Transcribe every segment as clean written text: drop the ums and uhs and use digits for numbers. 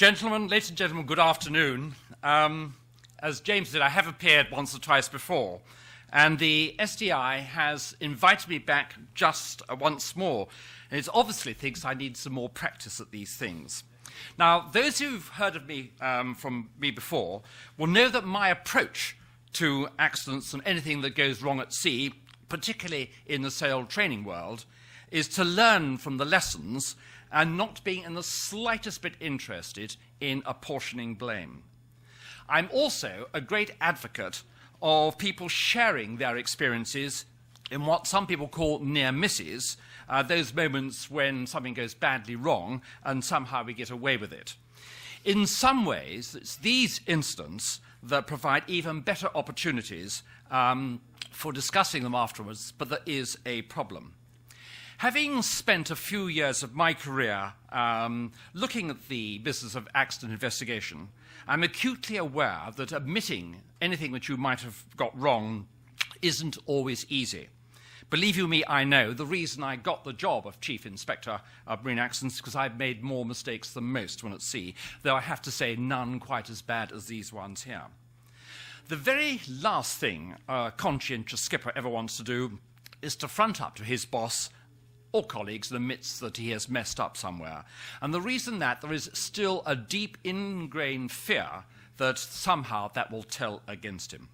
Ladies and gentlemen, good afternoon. As James said, I have appeared once or twice before, and the SDI has invited me back just once more. And it obviously thinks I need some more practice at these things. Now, those who've heard of me from me before will know that my approach to accidents and anything that goes wrong at sea, particularly in the sail training world, is to learn from the lessons and not being in the slightest bit interested in apportioning blame. I'm also a great advocate of people sharing their experiences in what some people call near misses, those moments when something goes badly wrong and somehow we get away with it. In some ways, it's these incidents that provide even better opportunities for discussing them afterwards, but there is a problem. Having spent a few years of my career looking at the business of accident investigation, I'm acutely aware that admitting anything that you might have got wrong isn't always easy. Believe you me, I know the reason I got the job of Chief Inspector of Marine Accidents is because I've made more mistakes than most when at sea, though I have to say none quite as bad as these ones here. The very last thing a conscientious skipper ever wants to do is to front up to his boss or colleagues and admits that he has messed up somewhere. And the reason that there is still a deep ingrained fear that somehow that will tell against him.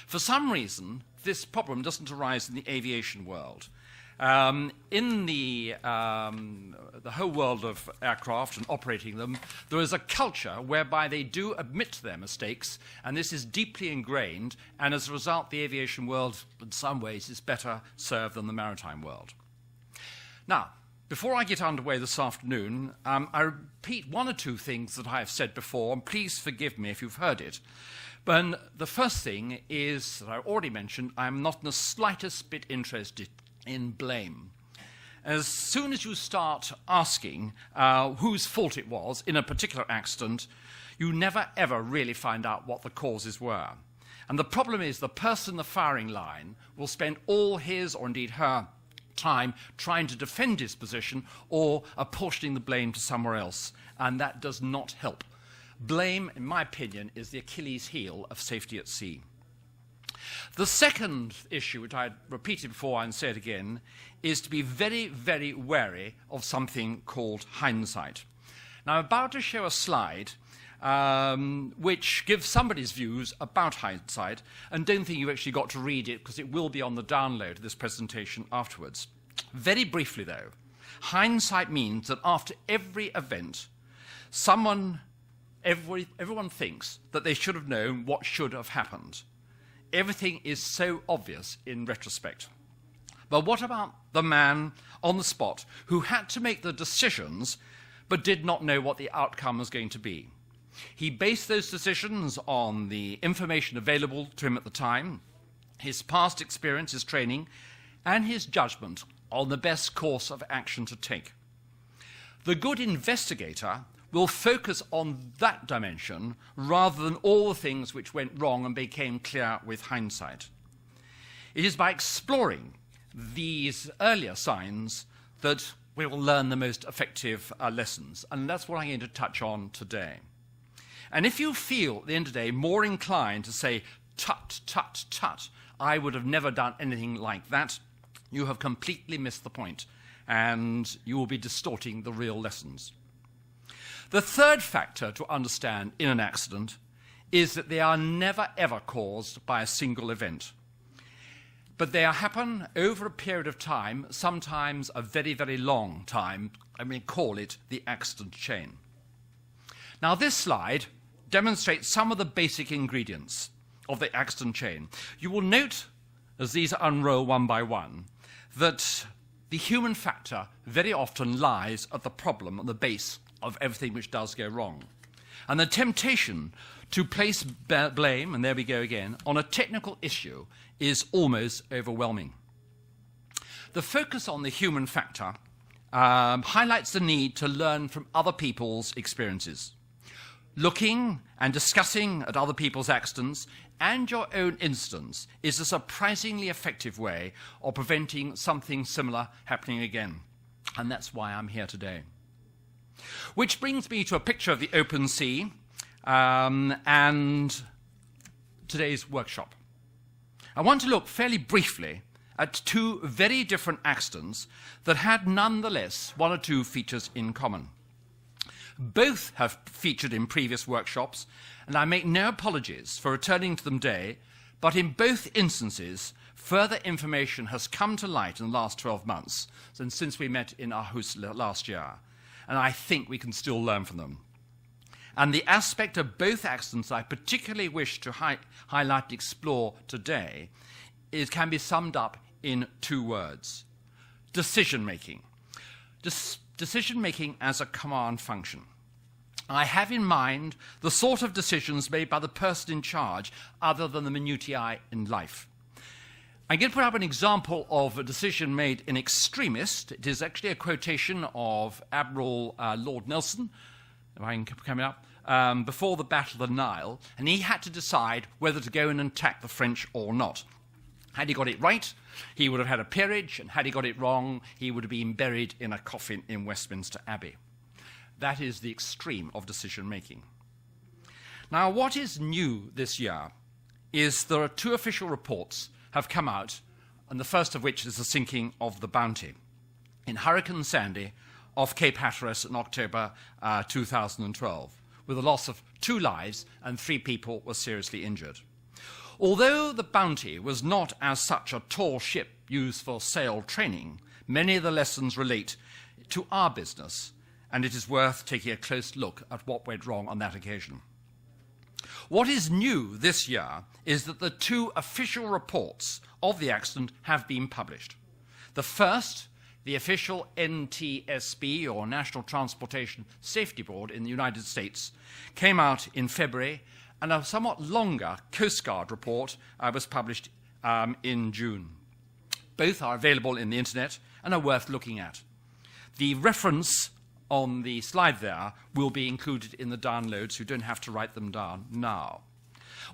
For some reason, this problem doesn't arise in the aviation world. In the whole world of aircraft and operating them, there is a culture whereby they do admit their mistakes, and this is deeply ingrained, and as a result, the aviation world, in some ways, is better served than the maritime world. Now, before I get underway this afternoon, I repeat one or two things that I have said before, and please forgive me if you've heard it. But the first thing is, that I already mentioned, I'm not in the slightest bit interested in blame. As soon as you start asking whose fault it was in a particular accident, you never ever really find out what the causes were. And the problem is the person in the firing line will spend all his, or indeed her, time trying to defend his position or apportioning the blame to somewhere else, and that does not help. Blame, in my opinion, is the Achilles heel of safety at sea. The second issue, which I repeated before and say it again, is to be very, very wary of something called hindsight. Now, I'm about to show a slide which gives somebody's views about hindsight, and don't think you've actually got to read it because it will be on the download of this presentation afterwards. Very briefly, though, hindsight means that after every event, everyone thinks that they should have known what should have happened. Everything is so obvious in retrospect. But what about the man on the spot who had to make the decisions but did not know what the outcome was going to be? He based those decisions on the information available to him at the time, his past experience, his training, and his judgment on the best course of action to take. The good investigator will focus on that dimension rather than all the things which went wrong and became clear with hindsight. It is by exploring these earlier signs that we will learn the most effective lessons, and that's what I'm going to touch on today. And if you feel at the end of the day more inclined to say, tut, tut, tut, I would have never done anything like that, you have completely missed the point, and you will be distorting the real lessons. The third factor to understand in an accident is that they are never ever caused by a single event. But they happen over a period of time, sometimes a very, very long time, and we call it the accident chain. Now this slide demonstrates some of the basic ingredients of the accident chain. You will note, as these unroll one by one, that the human factor very often lies at the problem, at the base of everything which does go wrong. And the temptation to place blame, and there we go again, on a technical issue is almost overwhelming. The focus on the human factor highlights the need to learn from other people's experiences. Looking and discussing at other people's accidents and your own incidents is a surprisingly effective way of preventing something similar happening again. And that's why I'm here today. Which brings me to a picture of the open sea and today's workshop. I want to look fairly briefly at two very different accidents that had nonetheless one or two features in common. Both have featured in previous workshops, and I make no apologies for returning to them today, but in both instances, further information has come to light in the last 12 months since we met in Aarhus last year, and I think we can still learn from them. And the aspect of both accidents I particularly wish to highlight and explore today can be summed up in two words: decision-making. Decision-making as a command function. I have in mind the sort of decisions made by the person in charge other than the minutiae in life. I'm going to put up an example of a decision made in extremis. It is actually a quotation of Admiral Lord Nelson, if I can come it up, before the Battle of the Nile, and he had to decide whether to go in and attack the French or not. Had he got it right, he would have had a peerage, and had he got it wrong, he would have been buried in a coffin in Westminster Abbey. That is the extreme of decision-making. Now, what is new this year is there are two official reports have come out, and the first of which is the sinking of the Bounty in Hurricane Sandy off Cape Hatteras in October 2012, with the loss of 2 lives and 3 people were seriously injured. Although the Bounty was not as such a tall ship used for sail training, many of the lessons relate to our business, and it is worth taking a close look at what went wrong on that occasion. What is new this year is that the 2 official reports of the accident have been published. The first, the official NTSB, or National Transportation Safety Board in the United States, came out in February, and a somewhat longer Coast Guard report was published in June. Both are available in the internet and are worth looking at. The reference on the slide there will be included in the downloads, so you don't have to write them down now.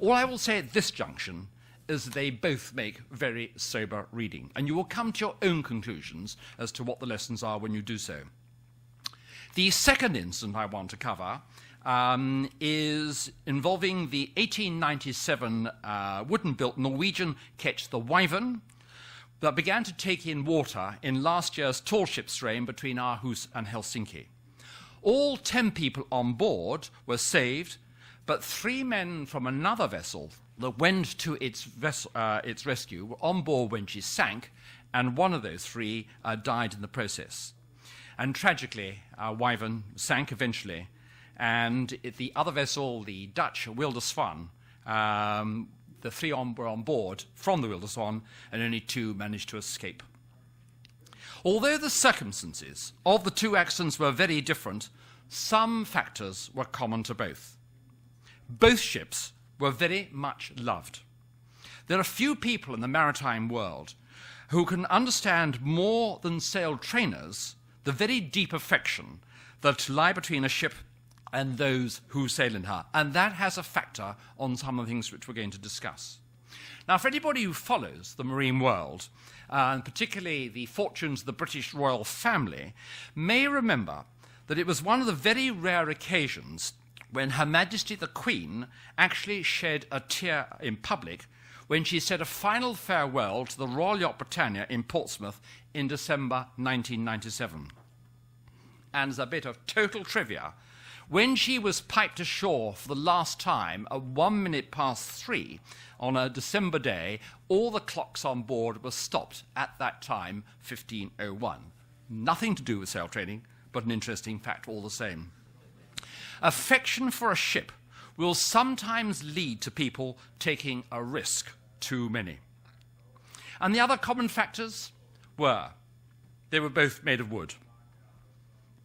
All I will say at this junction is they both make very sober reading, and you will come to your own conclusions as to what the lessons are when you do so. The second incident I want to cover is involving the 1897 wooden-built Norwegian ketch, the Wyvern, that began to take in water in last year's tall ship strain between Aarhus and Helsinki. All 10 people on board were saved, but 3 men from another vessel that went to its rescue were on board when she sank, and one of those 3 died in the process. And tragically, Wyvern sank eventually, and the other vessel, the Dutch Wilde-Swan, the 3 were on board from the Wilde-Swan, and only 2 managed to escape. Although the circumstances of the 2 accidents were very different, some factors were common to both. Both ships were very much loved. There are few people in the maritime world who can understand more than sail trainers the very deep affection that lie between a ship and those who sail in her. And that has a factor on some of the things which we're going to discuss. Now, for anybody who follows the marine world, and particularly the fortunes of the British royal family, may remember that it was one of the very rare occasions when Her Majesty the Queen actually shed a tear in public when she said a final farewell to the Royal Yacht Britannia in Portsmouth in December 1997. And as a bit of total trivia, when she was piped ashore for the last time at 3 on a December day, all the clocks on board were stopped at that time, 15:01. Nothing to do with sail training, but an interesting fact all the same. Affection for a ship will sometimes lead to people taking a risk too many. And the other common factors were, they were both made of wood,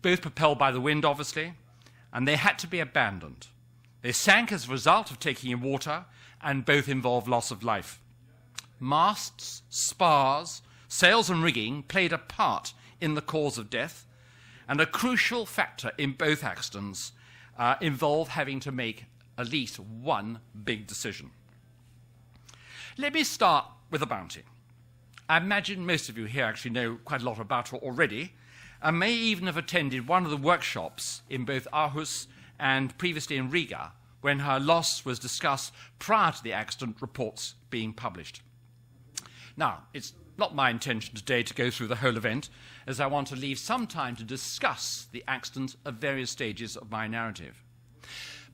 both propelled by the wind, obviously, and they had to be abandoned. They sank as a result of taking in water, and both involved loss of life. Masts, spars, sails and rigging played a part in the cause of death, and a crucial factor in both accidents involved having to make at least one big decision. Let me start with the Bounty. I imagine most of you here actually know quite a lot about her already, and may even have attended one of the workshops in both Aarhus and previously in Riga, when her loss was discussed prior to the accident reports being published. Now, it's not my intention today to go through the whole event, as I want to leave some time to discuss the accident at various stages of my narrative.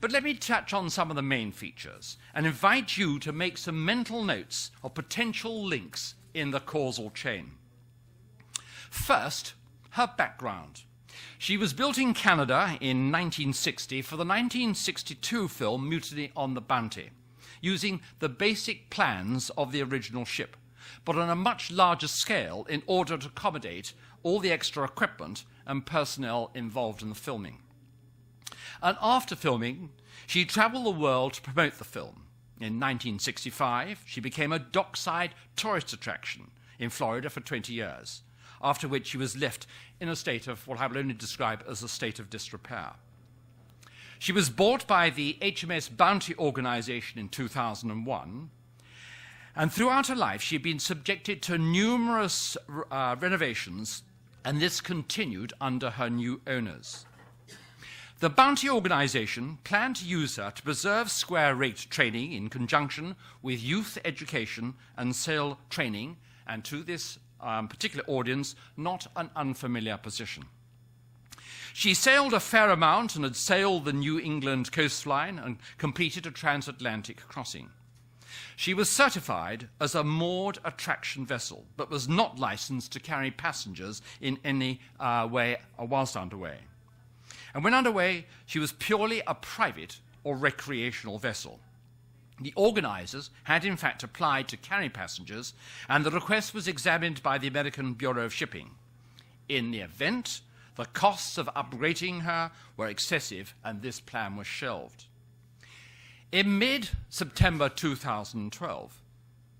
But let me touch on some of the main features and invite you to make some mental notes of potential links in the causal chain. First, her background. She was built in Canada in 1960 for the 1962 film Mutiny on the Bounty, using the basic plans of the original ship, but on a much larger scale in order to accommodate all the extra equipment and personnel involved in the filming. And after filming, she traveled the world to promote the film. In 1965, she became a dockside tourist attraction in Florida for 20 years, after which she was left in a state of what I will only describe as a state of disrepair. She was bought by the HMS Bounty organization in 2001, and throughout her life she had been subjected to numerous renovations, and this continued under her new owners. The Bounty organization planned to use her to preserve square rate training in conjunction with youth education and sail training, and to this particular audience, not an unfamiliar position. She sailed a fair amount and had sailed the New England coastline and completed a transatlantic crossing. She was certified as a moored attraction vessel, but was not licensed to carry passengers in any way whilst underway. And when underway, she was purely a private or recreational vessel. The organisers had in fact applied to carry passengers, and the request was examined by the American Bureau of Shipping. In the event, the costs of upgrading her were excessive, and this plan was shelved. In mid-September 2012,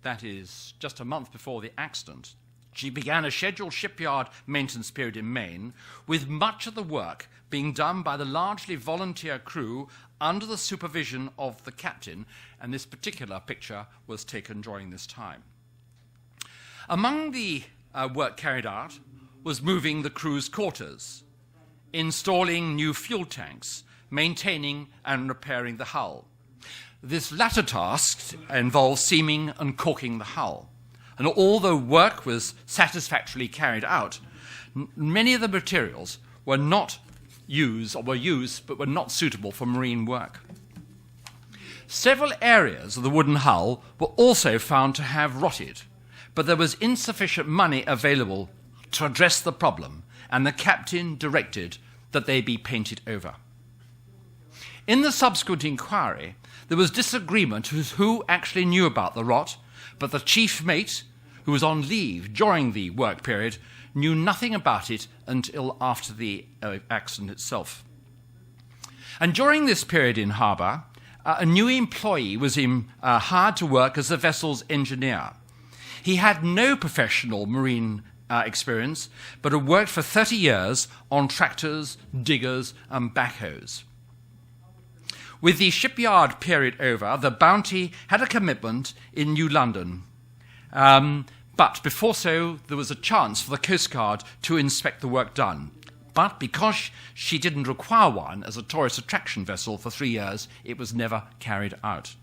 that is just a month before the accident, she began a scheduled shipyard maintenance period in Maine, with much of the work being done by the largely volunteer crew under the supervision of the captain, and this particular picture was taken during this time. Among the work carried out was moving the crew's quarters, installing new fuel tanks, maintaining and repairing the hull. This latter task involved seaming and caulking the hull. And although work was satisfactorily carried out, many of the materials were not used, or were used, but were not suitable for marine work. Several areas of the wooden hull were also found to have rotted, but there was insufficient money available to address the problem, and the captain directed that they be painted over. In the subsequent inquiry, there was disagreement as to who actually knew about the rot, but the chief mate, who was on leave during the work period, knew nothing about it until after the accident itself. And during this period in harbour, a new employee was hired to work as the vessel's engineer. He had no professional marine experience, but had worked for 30 years on tractors, diggers, and backhoes. With the shipyard period over, the Bounty had a commitment in New London. But before so, there was a chance for the Coast Guard to inspect the work done. But because she didn't require one as a tourist attraction vessel for 3 years, it was never carried out.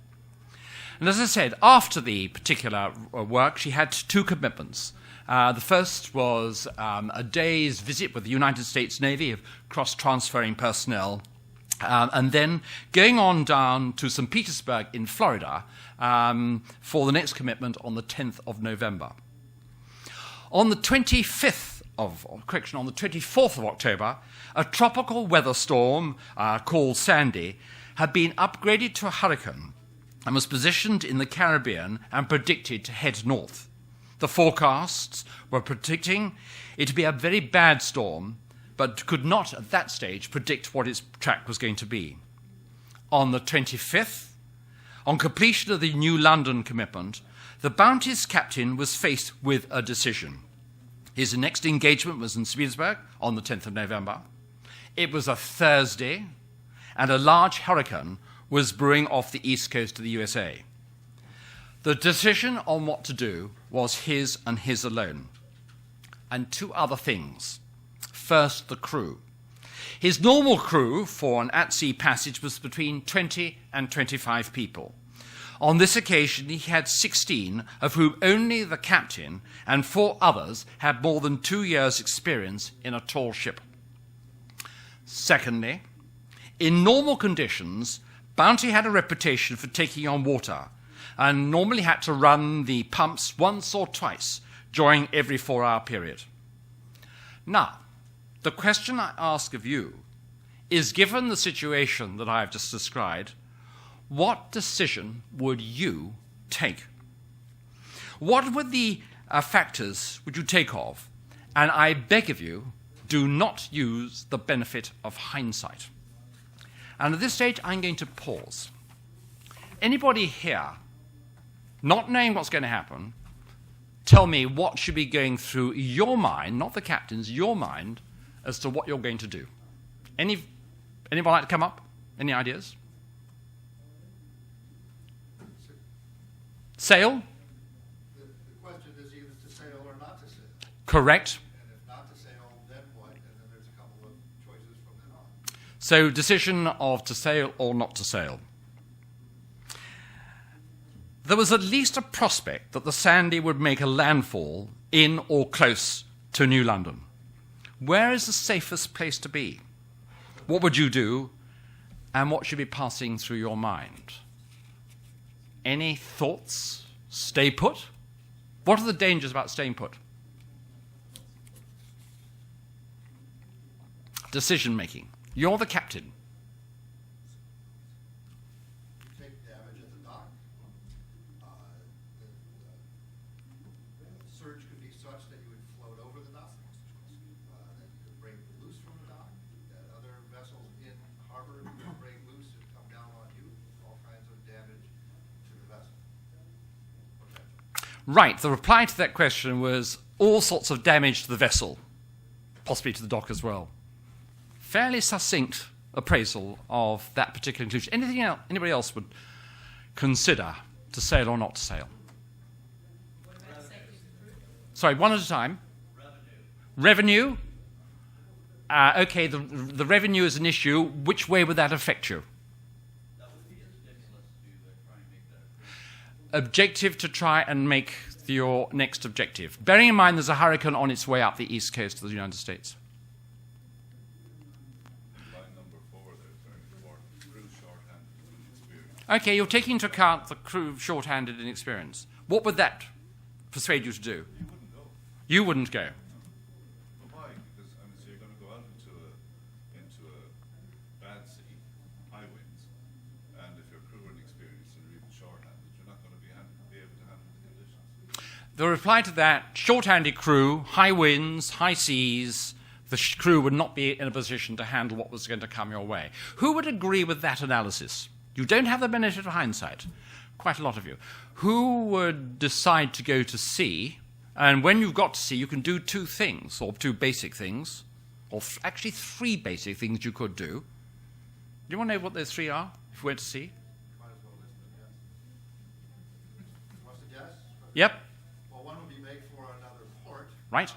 And as I said, after the particular work, she had two commitments. The first was a day's visit with the United States Navy of cross-transferring personnel, and then going on down to St. Petersburg in Florida for the next commitment on the 10th of November. On the 24th of October, a tropical weather storm called Sandy had been upgraded to a hurricane and was positioned in the Caribbean and predicted to head north. The forecasts were predicting it to be a very bad storm, but could not at that stage predict what its track was going to be. On the 25th, on completion of the New London commitment, the Bounty's captain was faced with a decision. His next engagement was in St. Petersburg on the 10th of November. It was a Thursday, and a large hurricane was brewing off the east coast of the USA. The decision on what to do was his and his alone. And two other things. first the crew. His normal crew for an at-sea passage was between 20 and 25 people. On this occasion, he had 16, of whom only the captain and 4 others had more than 2 years' experience in a tall ship. Secondly, in normal conditions, Bounty had a reputation for taking on water and normally had to run the pumps once or twice during every 4-hour period. Now, the question I ask of you is, given the situation that I have just described, what decision would you take? What would the factors would you take of? And I beg of you, do not use the benefit of hindsight. And at this stage, I'm going to pause. Anybody here, not knowing what's going to happen, tell me what should be going through your mind, not the captain's, your mind, as to what you're going to do. Anyone like to come up? Any ideas? Sail? The question is either to sail or not to sail. Correct. And if not to sail, then what? And then there's a couple of choices from then on. So, decision of to sail or not to sail. There was at least a prospect that the Sandy would make a landfall in or close to New London. Where is the safest place to be? What would you do, and what should be passing through your mind? Any thoughts? Stay put? What are the dangers about staying put? Decision making. You're the captain. Take damage at the dock. The surge could be such that you would float over the dock, that you could break loose from the dock, that other vessels in harbor could break loose and come down on you, all kinds of damage to the vessel. Right, the reply to that question was all sorts of damage to the vessel, possibly to the dock as well. Fairly succinct appraisal of that particular inclusion. Anything else anybody else would consider to sail or not to sail? Sorry, one at a time. Revenue? Okay, the revenue is an issue. Which way would that affect you? Objective to try and make your next objective. Bearing in mind there's a hurricane on its way up the east coast of the United States. Line number 4 there, crew short-handed and inexperienced. Okay, you're taking into account the crew short-handed and experienced. What would that persuade you to do? You wouldn't go. You wouldn't go. But why? Because so you're going to go out into a bad sea, high winds, and if your crew are inexperienced and you're even short-handed, you're not going to be able to handle the conditions. The reply to that, short-handed crew, high winds, high seas, the crew would not be in a position to handle what was going to come your way. Who would agree with that analysis? You don't have the benefit of hindsight. Quite a lot of you. Who would decide to go to sea? And when you've got to sea, you can do 2 things, or 2 basic things, or actually 3 basic things you could do. Do you want to know what those 3 are, if we went to sea? Might as well list them, yes. Want to suggest? Yep. Well, one would be make for another port. Right.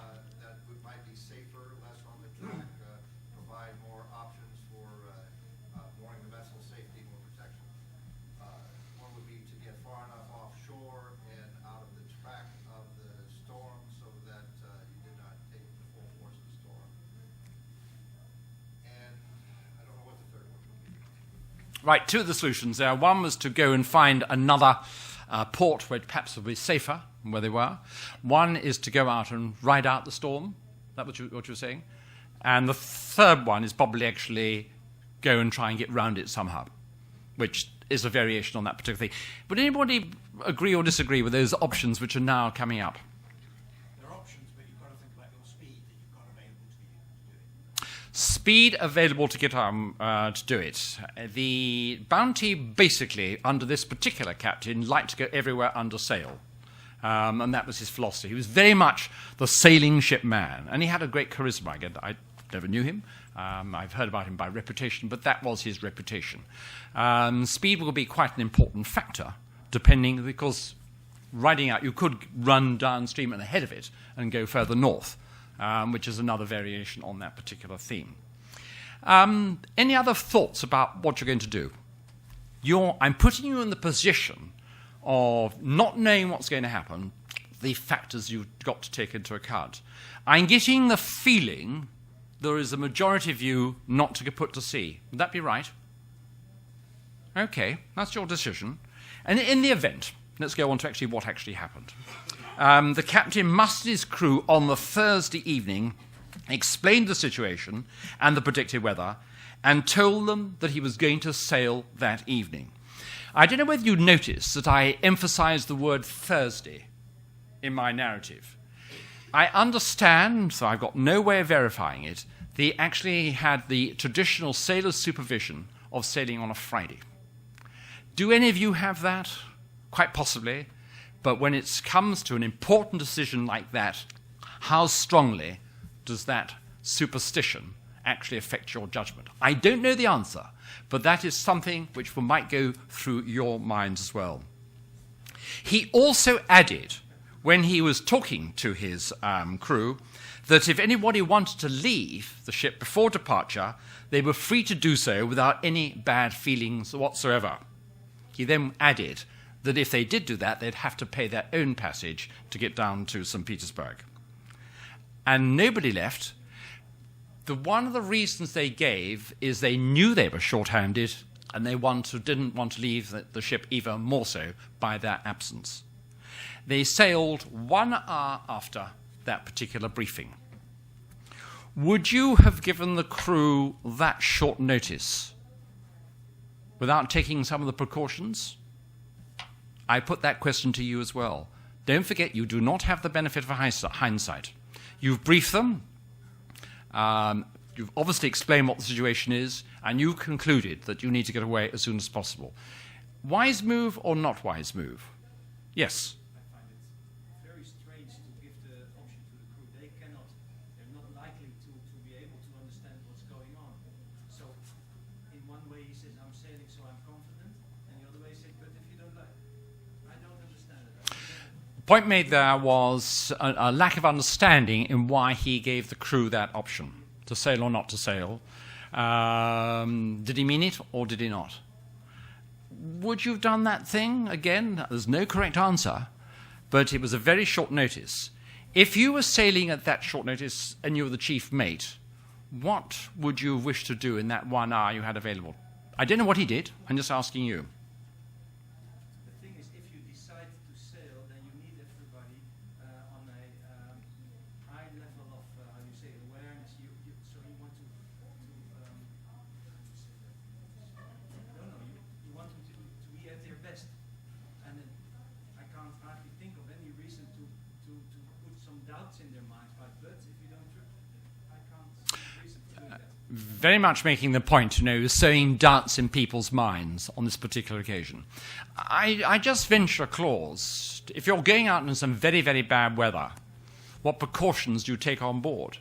Might be safer, less on the track, provide more options for mooring the vessel, safety, more protection. One would be to get far enough offshore and out of the track of the storm so that you did not take the full force of the storm. And I don't know what the third one would be. Right, 2 of the solutions there. One was to go and find another port where perhaps it would be safer than where they were. One is to go out and ride out the storm. Is that what you were saying? And the third one is probably actually go and try and get round it somehow, which is a variation on that particular thing. Would anybody agree or disagree with those options which are now coming up? There are options, but you've got to think about your speed that you've got available to you to do it. Speed available to get to do it. The Bounty, basically, under this particular captain, liked to go everywhere under sail. And that was his philosophy. He was very much the sailing ship man, and he had a great charisma. Again, I never knew him. I've heard about him by reputation, but that was his reputation. Speed will be quite an important factor, depending, because riding out, you could run downstream and ahead of it and go further north. which is another variation on that particular theme. Any other thoughts about what you're going to do? I'm putting you in the position of not knowing what's going to happen, the factors you've got to take into account. I'm getting the feeling there is a majority of you not to put to sea. Would that be right? Okay, that's your decision. And in the event, let's go on to actually what actually happened. The captain mustered his crew on the Thursday evening, explained the situation and the predicted weather, and told them that he was going to sail that evening. I don't know whether you noticed that I emphasized the word Thursday in my narrative. I understand, so I've got no way of verifying it, they actually had the traditional sailor's supervision of sailing on a Friday. Do any of you have that? Quite possibly. But when it comes to an important decision like that, how strongly does that superstition actually affect your judgment? I don't know the answer, but that is something which might go through your minds as well. He also added, when he was talking to his crew, that if anybody wanted to leave the ship before departure, they were free to do so without any bad feelings whatsoever. He then added that if they did do that, they'd have to pay their own passage to get down to St. Petersburg. And nobody left. One of the reasons they gave is they knew they were short-handed, and they didn't want to leave the ship even more so by their absence. They sailed 1 hour after that particular briefing. Would you have given the crew that short notice without taking some of the precautions? I put that question to you as well. Don't forget, you do not have the benefit of hindsight. You've briefed them, you've obviously explained what the situation is, and you concluded that you need to get away as soon as possible. Wise move or not wise move? Yes? I find it very strange to give the option to the crew. They're not likely to be able to understand what's going on. So, in one way he says, I'm sailing so I'm confident, and the other way he says, but if you don't like, I don't understand it. The point made there was a lack of understanding in why he gave the crew that option, to sail or not to sail. Did he mean it or did he not? Would you have done that thing? Again, there's no correct answer, but it was a very short notice. If you were sailing at that short notice and you were the chief mate, what would you wish to do in that 1 hour you had available? I don't know what he did. I'm just asking you. The thing is, if you decide to sail, then you need everybody on a high level of, how you say, awareness. So you want to you want them to be at their best. And I can't hardly think of any reason to put some doubts in their minds. But if you don't, I can't see a reason for doing that. Very much making the point, sowing doubts in people's minds on this particular occasion. I just venture a clause. If you're going out in some very, very bad weather, what precautions do you take on board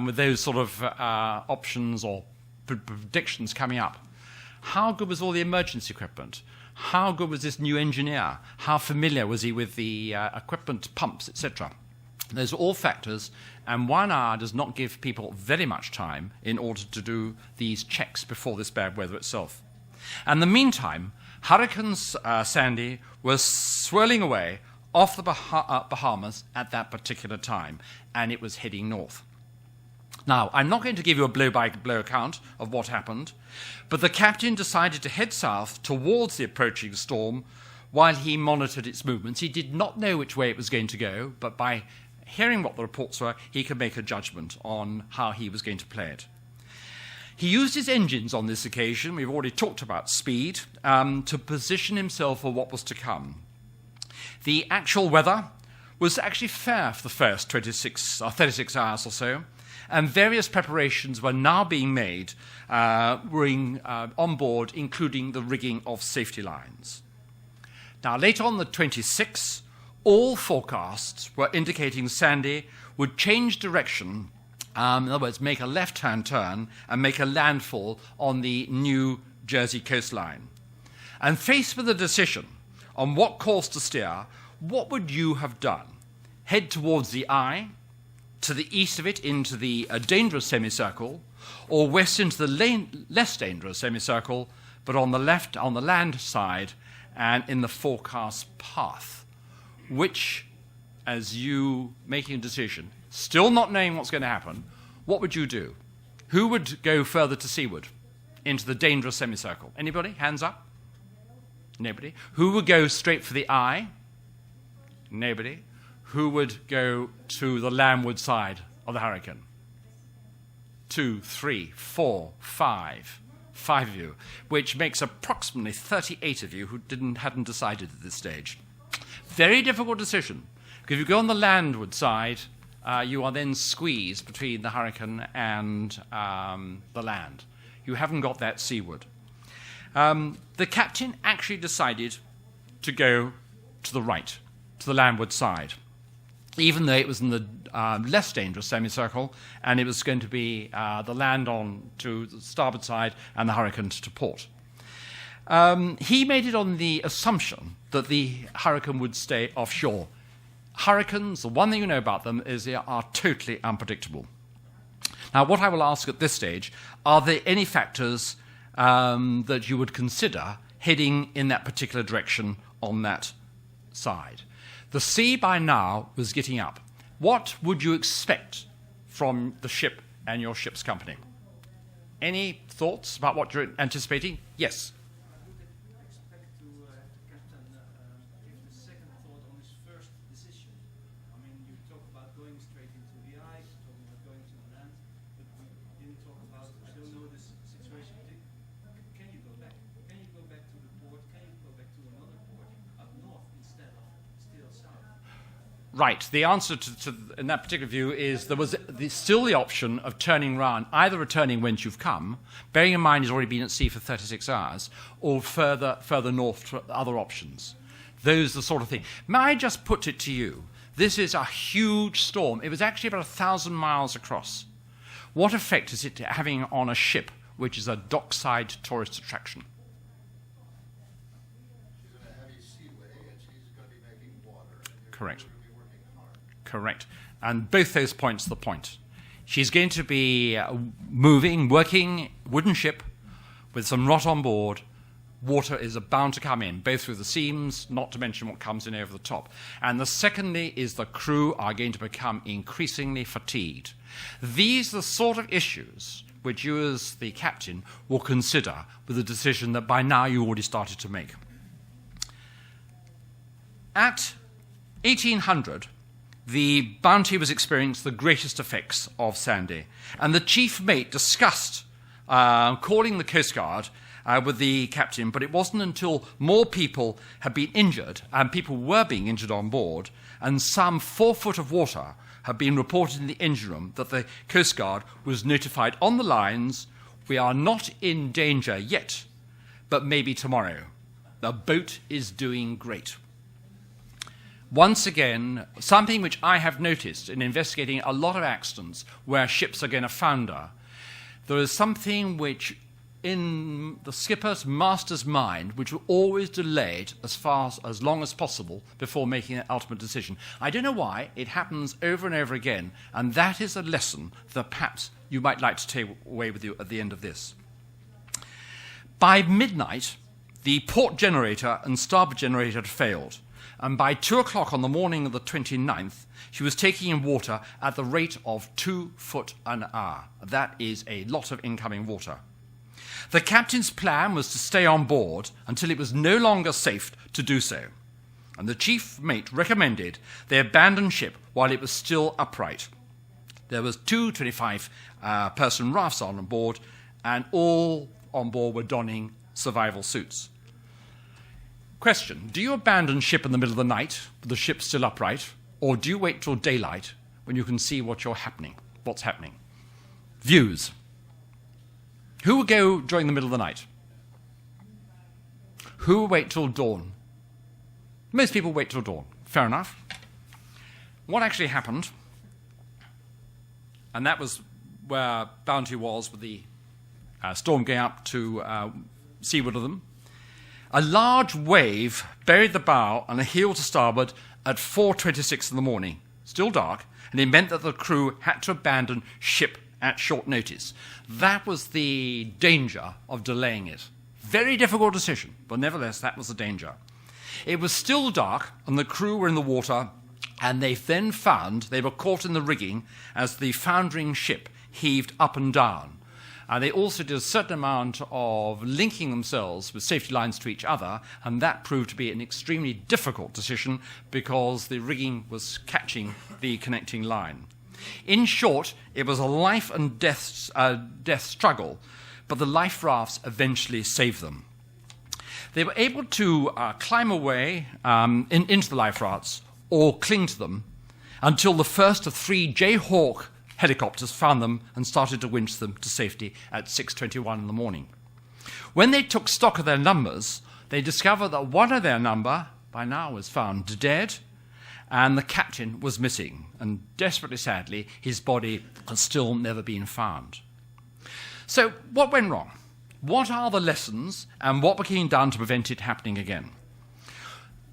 with those sort of options or predictions coming up? How good was all the emergency equipment? How good was this new engineer? How familiar was he with the equipment, pumps, etc.? Those are all factors, and 1 hour does not give people very much time in order to do these checks before this bad weather itself. And in the meantime, Hurricane Sandy was swirling away off the Bahamas at that particular time, and it was heading north. Now, I'm not going to give you a blow-by-blow account of what happened, but the captain decided to head south towards the approaching storm while he monitored its movements. He did not know which way it was going to go, but by hearing what the reports were, he could make a judgment on how he was going to play it. He used his engines on this occasion, we've already talked about speed, to position himself for what was to come. The actual weather was actually fair for the first 36 hours or so, and various preparations were now being made on board, including the rigging of safety lines. Now, later on the 26th, all forecasts were indicating Sandy would change direction, in other words, make a left-hand turn and make a landfall on the New Jersey coastline. And faced with a decision on what course to steer, what would you have done? Head towards the eye, to the east of it into the dangerous semicircle, or west into the less dangerous semicircle, but on the left, on the land side, and in the forecast path. Which, as you making a decision, still not knowing what's going to happen, what would you do? Who would go further to seaward, into the dangerous semicircle? Anybody? Hands up? Nobody. Who would go straight for the eye? Nobody. Who would go to the landward side of the hurricane? 2, 3, 4, 5. 5 of you, which makes approximately 38 of you who hadn't decided at this stage. Very difficult decision, because if you go on the landward side, you are then squeezed between the hurricane and the land. You haven't got that seaward. The captain actually decided to go to the right, to the landward side, even though it was in the less dangerous semicircle, and it was going to be the land on to the starboard side and the hurricane to port. He made it on the assumption that the hurricane would stay offshore. Hurricanes, the one thing you know about them is they are totally unpredictable. Now, what I will ask at this stage, are there any factors that you would consider heading in that particular direction on that side? The sea by now was getting up. What would you expect from the ship and your ship's company? Any thoughts about what you're anticipating? Yes. I would expect to have the captain give the second thought on his first decision. I mean, you talk about going straight into the ice, talking about going to the land, but we didn't talk about, I don't know this situation. Can you go back? Can you go back to the port? Can you go back to another port up north instead of still south? Right. The answer in that particular view is there was still the option of turning round, either returning whence you've come, bearing in mind he's already been at sea for 36 hours, or further north to other options. Those are the sort of thing. May I just put it to you, this is a huge storm. It was actually about 1,000 miles across. What effect is it having on a ship, which is a dockside tourist attraction? She's in a heavy seaway, and she's going to be making water. And you're Correct. going to be working hard. Correct. And both those points are the point. She's going to be moving, working, wooden ship with some rot on board. Water is bound to come in, both through the seams, not to mention what comes in over the top. And the secondly is the crew are going to become increasingly fatigued. These are the sort of issues which you as the captain will consider with a decision that by now you already started to make. At 1800, the Bounty was experiencing the greatest effects of Sandy, and the chief mate discussed calling the Coast Guard with the captain, but it wasn't until more people had been injured, and people were being injured on board, and some 4 foot of water had been reported in the engine room, that the Coast Guard was notified on the lines, "We are not in danger yet, but maybe tomorrow. The boat is doing great." Once again, something which I have noticed in investigating a lot of accidents where ships are going to founder, there is something which in the skipper's master's mind which will always delay it as long as possible before making an ultimate decision. I don't know why. It happens over and over again, and that is a lesson that perhaps you might like to take away with you at the end of this. By midnight, the port generator and starboard generator had failed, and by 2 o'clock on the morning of the 29th, she was taking in water at the rate of 2 foot an hour. That is a lot of incoming water. The captain's plan was to stay on board until it was no longer safe to do so, and the chief mate recommended they abandon ship while it was still upright. There was 2 25-person rafts on board, and all on board were donning survival suits. Question: do you abandon ship in the middle of the night with the ship still upright, or do you wait till daylight when you can see what's happening? Views. Who would go during the middle of the night? Who would wait till dawn? Most people wait till dawn. Fair enough. What actually happened, and that was where Bounty was with the storm going up to seaward of them, a large wave buried the bow and a heel to starboard at 4:26 in the morning. still dark, and it meant that the crew had to abandon ship at short notice. That was the danger of delaying it. Very difficult decision, but nevertheless, that was the danger. It was still dark, and the crew were in the water, and they then found they were caught in the rigging as the foundering ship heaved up and down. They also did a certain amount of linking themselves with safety lines to each other, and that proved to be an extremely difficult decision because the rigging was catching the connecting line. In short, it was a life and death struggle, but the life rafts eventually saved them. They were able to climb away into the life rafts or cling to them until the first of 3 Jayhawk helicopters found them and started to winch them to safety at 6:21 in the morning. When they took stock of their numbers, they discovered that one of their number by now was found dead, and the captain was missing, and desperately sadly, his body has still never been found. So what went wrong? What are the lessons, and what became done to prevent it happening again?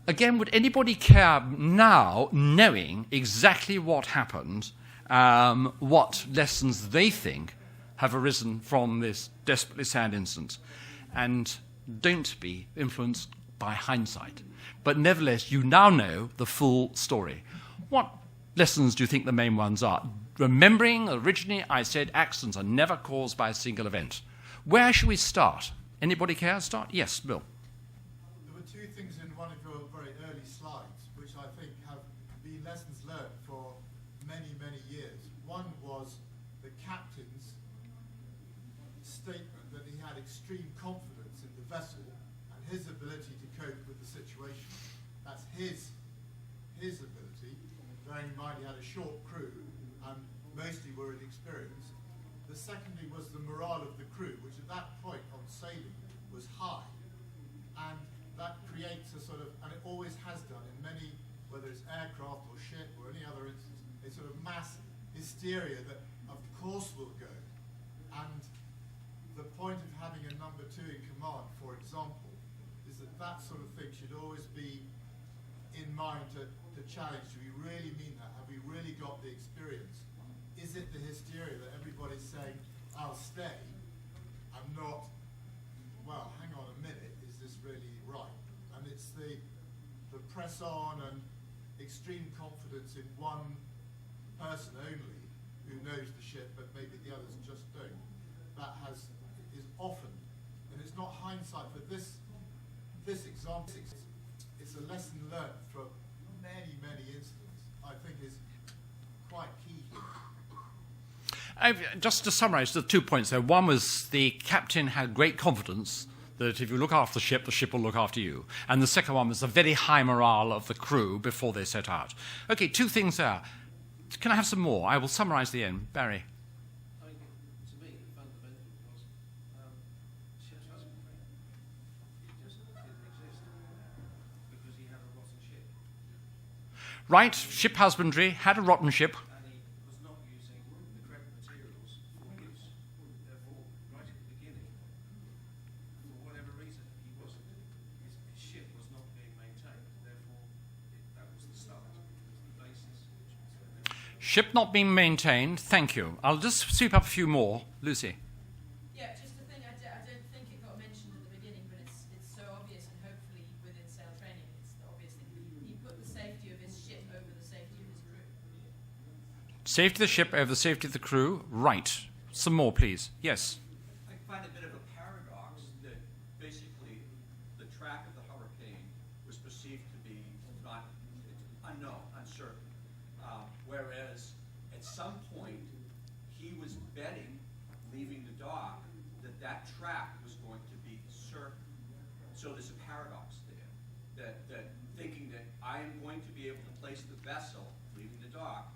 Again, would anybody care now, knowing exactly what happened, what lessons they think have arisen from this desperately sad incident? And don't be influenced by hindsight. But nevertheless, you now know the full story. What lessons do you think the main ones are? Remembering, originally I said accidents are never caused by a single event. Where should we start? Anybody care? Start? Yes, Bill. There were 2 things in one of your very early slides which I think have been lessons learned for many, many years. One was the captain's statement that he had extreme confidence in the vessel and his ability to cope with the situation. That's his ability. Bearing in mind he had a short crew and mostly were inexperienced. The secondly was the morale of the crew, which at that point on sailing was high. And that creates a sort of, and it always has done in many, whether it's aircraft or ship or any other instance, a sort of mass hysteria that of course will go. And the point of having a number 2 in command, for example, is that that sort of thing should always be in mind to challenge. Do we really mean that? Have we really got the experience? Is it the hysteria that everybody's saying, I'll stay, I'm not, well, hang on a minute, is this really right? And it's the press on and extreme confidence in one person only who knows the ship, but maybe the others just don't. That is often, and it's not hindsight, but this example, it's a lesson learned from many, many incidents, I think is quite key here. Just to summarize the 2 points there. One was the captain had great confidence that if you look after the ship will look after you. And the second one was the very high morale of the crew before they set out. Okay, 2 things there. Can I have some more? I will summarize the end. Barry. I think, to me, fundamental was ship's husbandry. It just didn't exist because he had a rotten ship. Right, ship husbandry, had a rotten ship. And he was not using the correct materials for use. Therefore, right at the beginning, for whatever reason, his ship was not being maintained. Therefore, that was the start. It was the basis. Ship not being maintained, thank you. I'll just sweep up a few more. Lucy. Yeah, just the thing, I don't think it got mentioned at the beginning, but it's so obvious, and hopefully within sail training, it's the obvious thing. He put the safety of his ship over the safety of his crew. Safety of the ship over the safety of the crew. Right. Some more, please. Yes. I find a bit of a paradox that basically the track of the hurricane was perceived to be not unknown, uncertain, whereas at some point he was betting, leaving the dock, that track was going to be certain. So there's a paradox there, that thinking that I am going to be able to place the vessel, leaving the dock,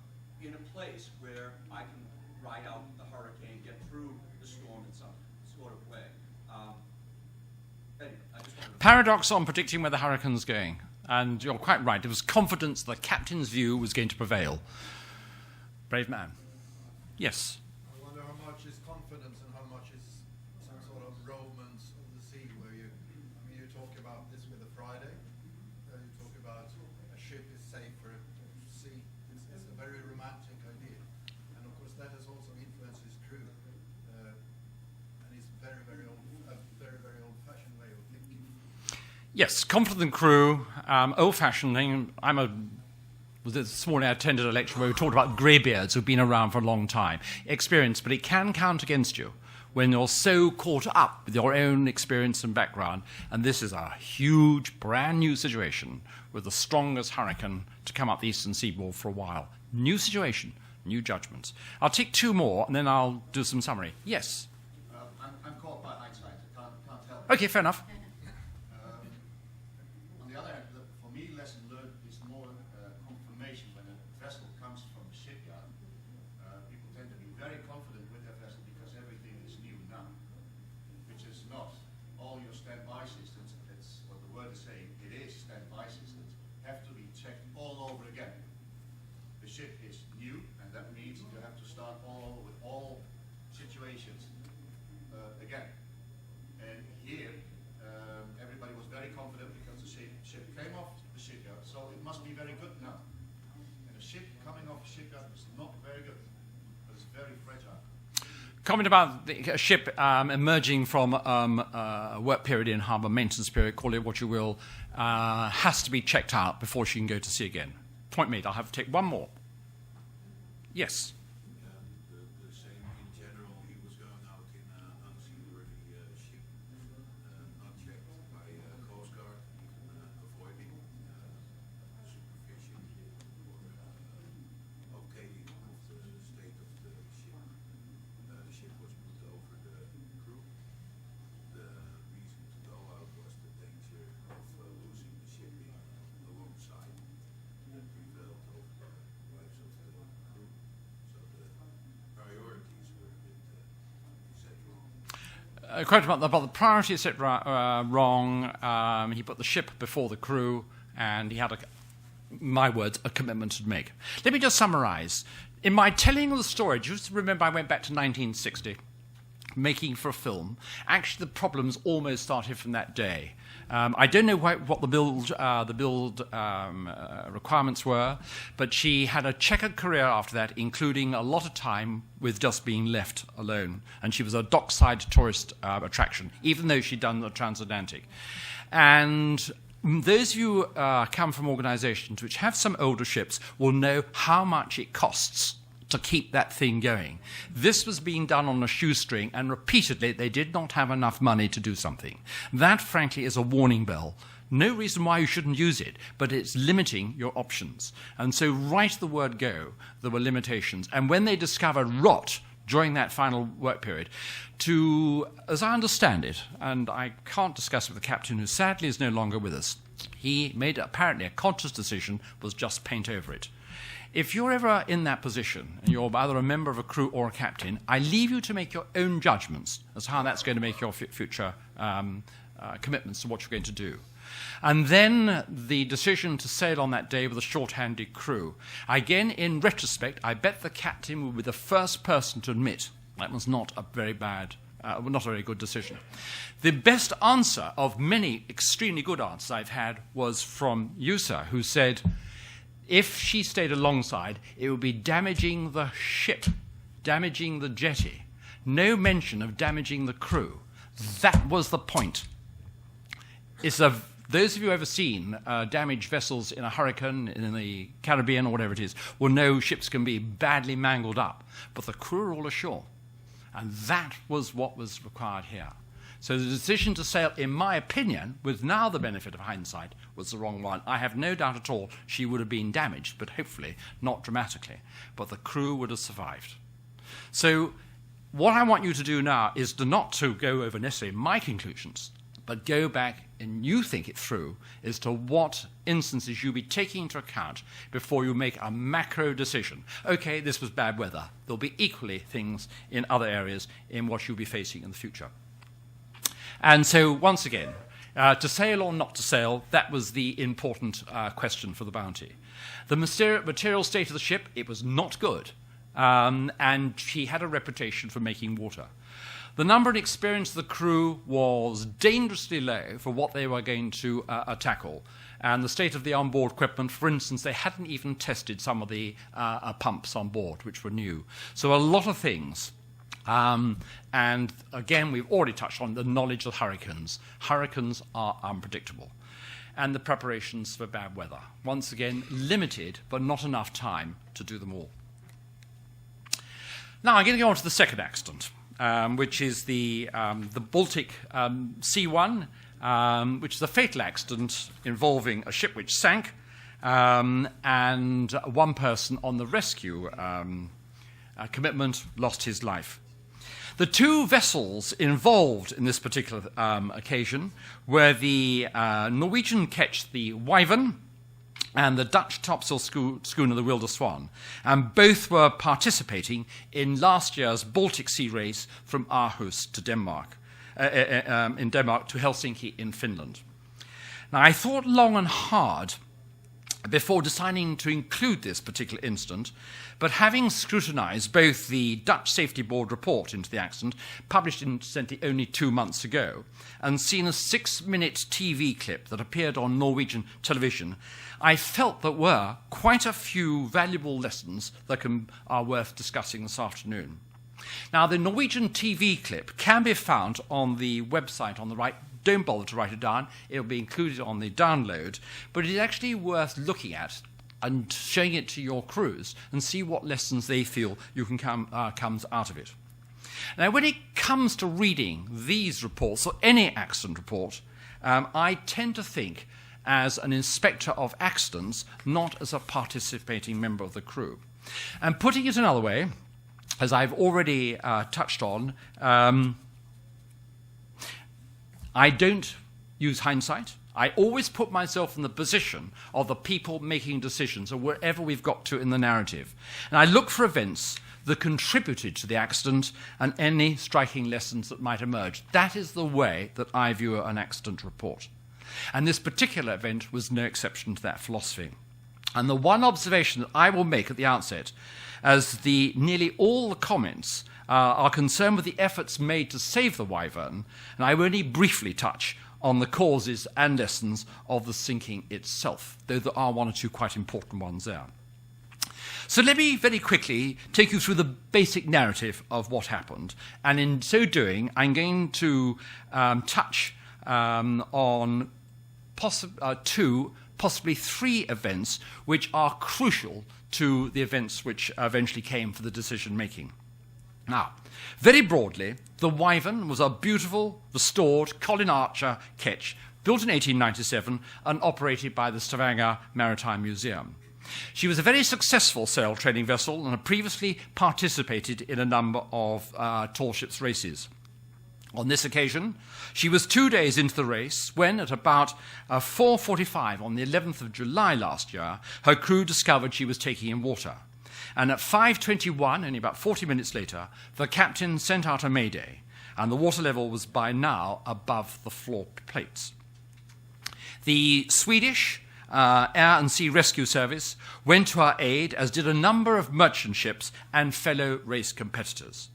in a place where I can ride out the hurricane, get through the storm in some sort of way. Anyway, I just wanted to... Paradox on predicting where the hurricane's going. And you're quite right. It was confidence the captain's view was going to prevail. Brave man. Yes. I wonder how much is confidence and how much is some sort of romance of the sea, where you talk about this with a Friday, you talk about a ship is safer at sea. It's a Yes, competent crew, old-fashioned. This morning I attended a lecture where we talked about greybeards who've been around for a long time. Experience, but it can count against you when you're so caught up with your own experience and background. And this is a huge, brand new situation with the strongest hurricane to come up the eastern seaboard for a while. New situation, new judgments. I'll take two more, and then I'll do some summary. Yes? I'm caught by hindsight. I can't help it. Okay, fair enough. On the other hand, for me, lesson learned is more confirmation when a vessel comes from the shipyard. People tend to be very confident with their vessel because everything is new now, which is not. All your standby systems, that's what the word is saying, it is standby systems, have to be checked all over again. The ship is new, and that means you have to start all over with all situations again. And here, everybody was very confident because the ship came off the shipyard, so it must be very good now. And a ship coming off the shipyard is not very good, but it's very fragile. Comment about a ship emerging from a work period in harbour, maintenance period, call it what you will, has to be checked out before she can go to sea again. Point made. I'll have to take one more. Yes. The same in general, he was going out in an unseaworthy ship, not checked by Coast Guard, avoiding supervision or okaying of the state of the ship. The ship was put over the crew. The reason to go out was the danger of losing the shipping alongside that prevailed over the lives of the crew. So the priorities were a bit set wrong. Quote about the priority set wrong. He put the ship before the crew, and he had, my words, a commitment to make. Let me just summarize. In my telling of the story, just remember I went back to 1960, making for a film. Actually, the problems almost started from that day. I don't know what the build requirements were, but she had a checkered career after that, including a lot of time with just being left alone. And she was a dockside tourist attraction, even though she'd done the transatlantic. And those of you who come from organizations which have some older ships will know how much it costs to keep that thing going. This was being done on a shoestring, and repeatedly they did not have enough money to do something. That, frankly, is a warning bell. No reason why you shouldn't use it, but it's limiting your options. And so right at the word go, there were limitations. And when they discovered rot during that final work period, as I understand it, and I can't discuss it with the captain, who sadly is no longer with us, he made apparently a conscious decision, was just paint over it. If you're ever in that position, and you're either a member of a crew or a captain, I leave you to make your own judgments as to how that's going to make your future commitments to what you're going to do. And then the decision to sail on that day with a short-handed crew. Again, in retrospect, I bet the captain would be the first person to admit that was not a very good decision. The best answer of many extremely good answers I've had was from Yusa, who said, if she stayed alongside, it would be damaging the ship, damaging the jetty. No mention of damaging the crew. That was the point. Those of you who have ever seen damaged vessels in a hurricane in the Caribbean or whatever it is will know ships can be badly mangled up, but the crew are all ashore. And that was what was required here. So the decision to sail, in my opinion, with now the benefit of hindsight, was the wrong one. I have no doubt at all she would have been damaged, but hopefully not dramatically. But the crew would have survived. So what I want you to do now is not to go over necessarily my conclusions, but go back and you think it through as to what instances you'll be taking into account before you make a macro decision. Okay, this was bad weather. There'll be equally things in other areas in what you'll be facing in the future. And so, once again, to sail or not to sail, that was the important question for the Bounty. The material state of the ship, it was not good, and she had a reputation for making water. The number and experience of the crew was dangerously low for what they were going to tackle. And the state of the onboard equipment, for instance, they hadn't even tested some of the pumps on board, which were new. So a lot of things. And again, we've already touched on the knowledge of hurricanes. Hurricanes are unpredictable. and the preparations for bad weather. Once again, limited, but not enough time to do them all. Now, I'm going to go on to the second accident, which is the Baltic C1, which is a fatal accident involving a ship which sank and one person on the rescue commitment lost his life. The two vessels involved in this particular occasion were the Norwegian ketch, the Wyvern, and the Dutch topsail schooner, the Wilde Swan, and both were participating in last year's Baltic Sea race from Aarhus to Denmark, in Denmark to Helsinki in Finland. Now, I thought long and hard before deciding to include this particular incident, but having scrutinized both the Dutch Safety Board report into the accident, published incidentally only 2 months ago, and seen a 6-minute TV clip that appeared on Norwegian television, I felt there were quite a few valuable lessons that are worth discussing this afternoon. Now, the Norwegian TV clip can be found on the website on the right. Don't bother to write it down. It will be included on the download. But it's actually worth looking at and showing it to your crews and see what lessons they feel you can comes out of it. Now, when it comes to reading these reports, or any accident report, I tend to think as an inspector of accidents, not as a participating member of the crew. And putting it another way, as I've already touched on, I don't use hindsight. I always put myself in the position of the people making decisions, or wherever we've got to in the narrative. And I look for events that contributed to the accident and any striking lessons that might emerge. That is the way that I view an accident report. And this particular event was no exception to that philosophy. And the one observation that I will make at the outset, as nearly all the comments are concerned with the efforts made to save the Wyvern, and I will only briefly touch on the causes and lessons of the sinking itself, though there are one or two quite important ones there. So let me very quickly take you through the basic narrative of what happened, and in so doing, I'm going to touch on two, possibly three events which are crucial to the events which eventually came for the decision-making. Now, very broadly, the Wyvern was a beautiful, restored Colin Archer ketch built in 1897 and operated by the Stavanger Maritime Museum. She was a very successful sail training vessel and had previously participated in a number of tall ships races. On this occasion, she was 2 days into the race when, at about 4:45 on the 11th of July last year, her crew discovered she was taking in water. And at 5:21, only about 40 minutes later, the captain sent out a mayday, and the water level was by now above the floor plates. The Swedish Air and Sea Rescue Service went to our aid, as did a number of merchant ships and fellow race competitors.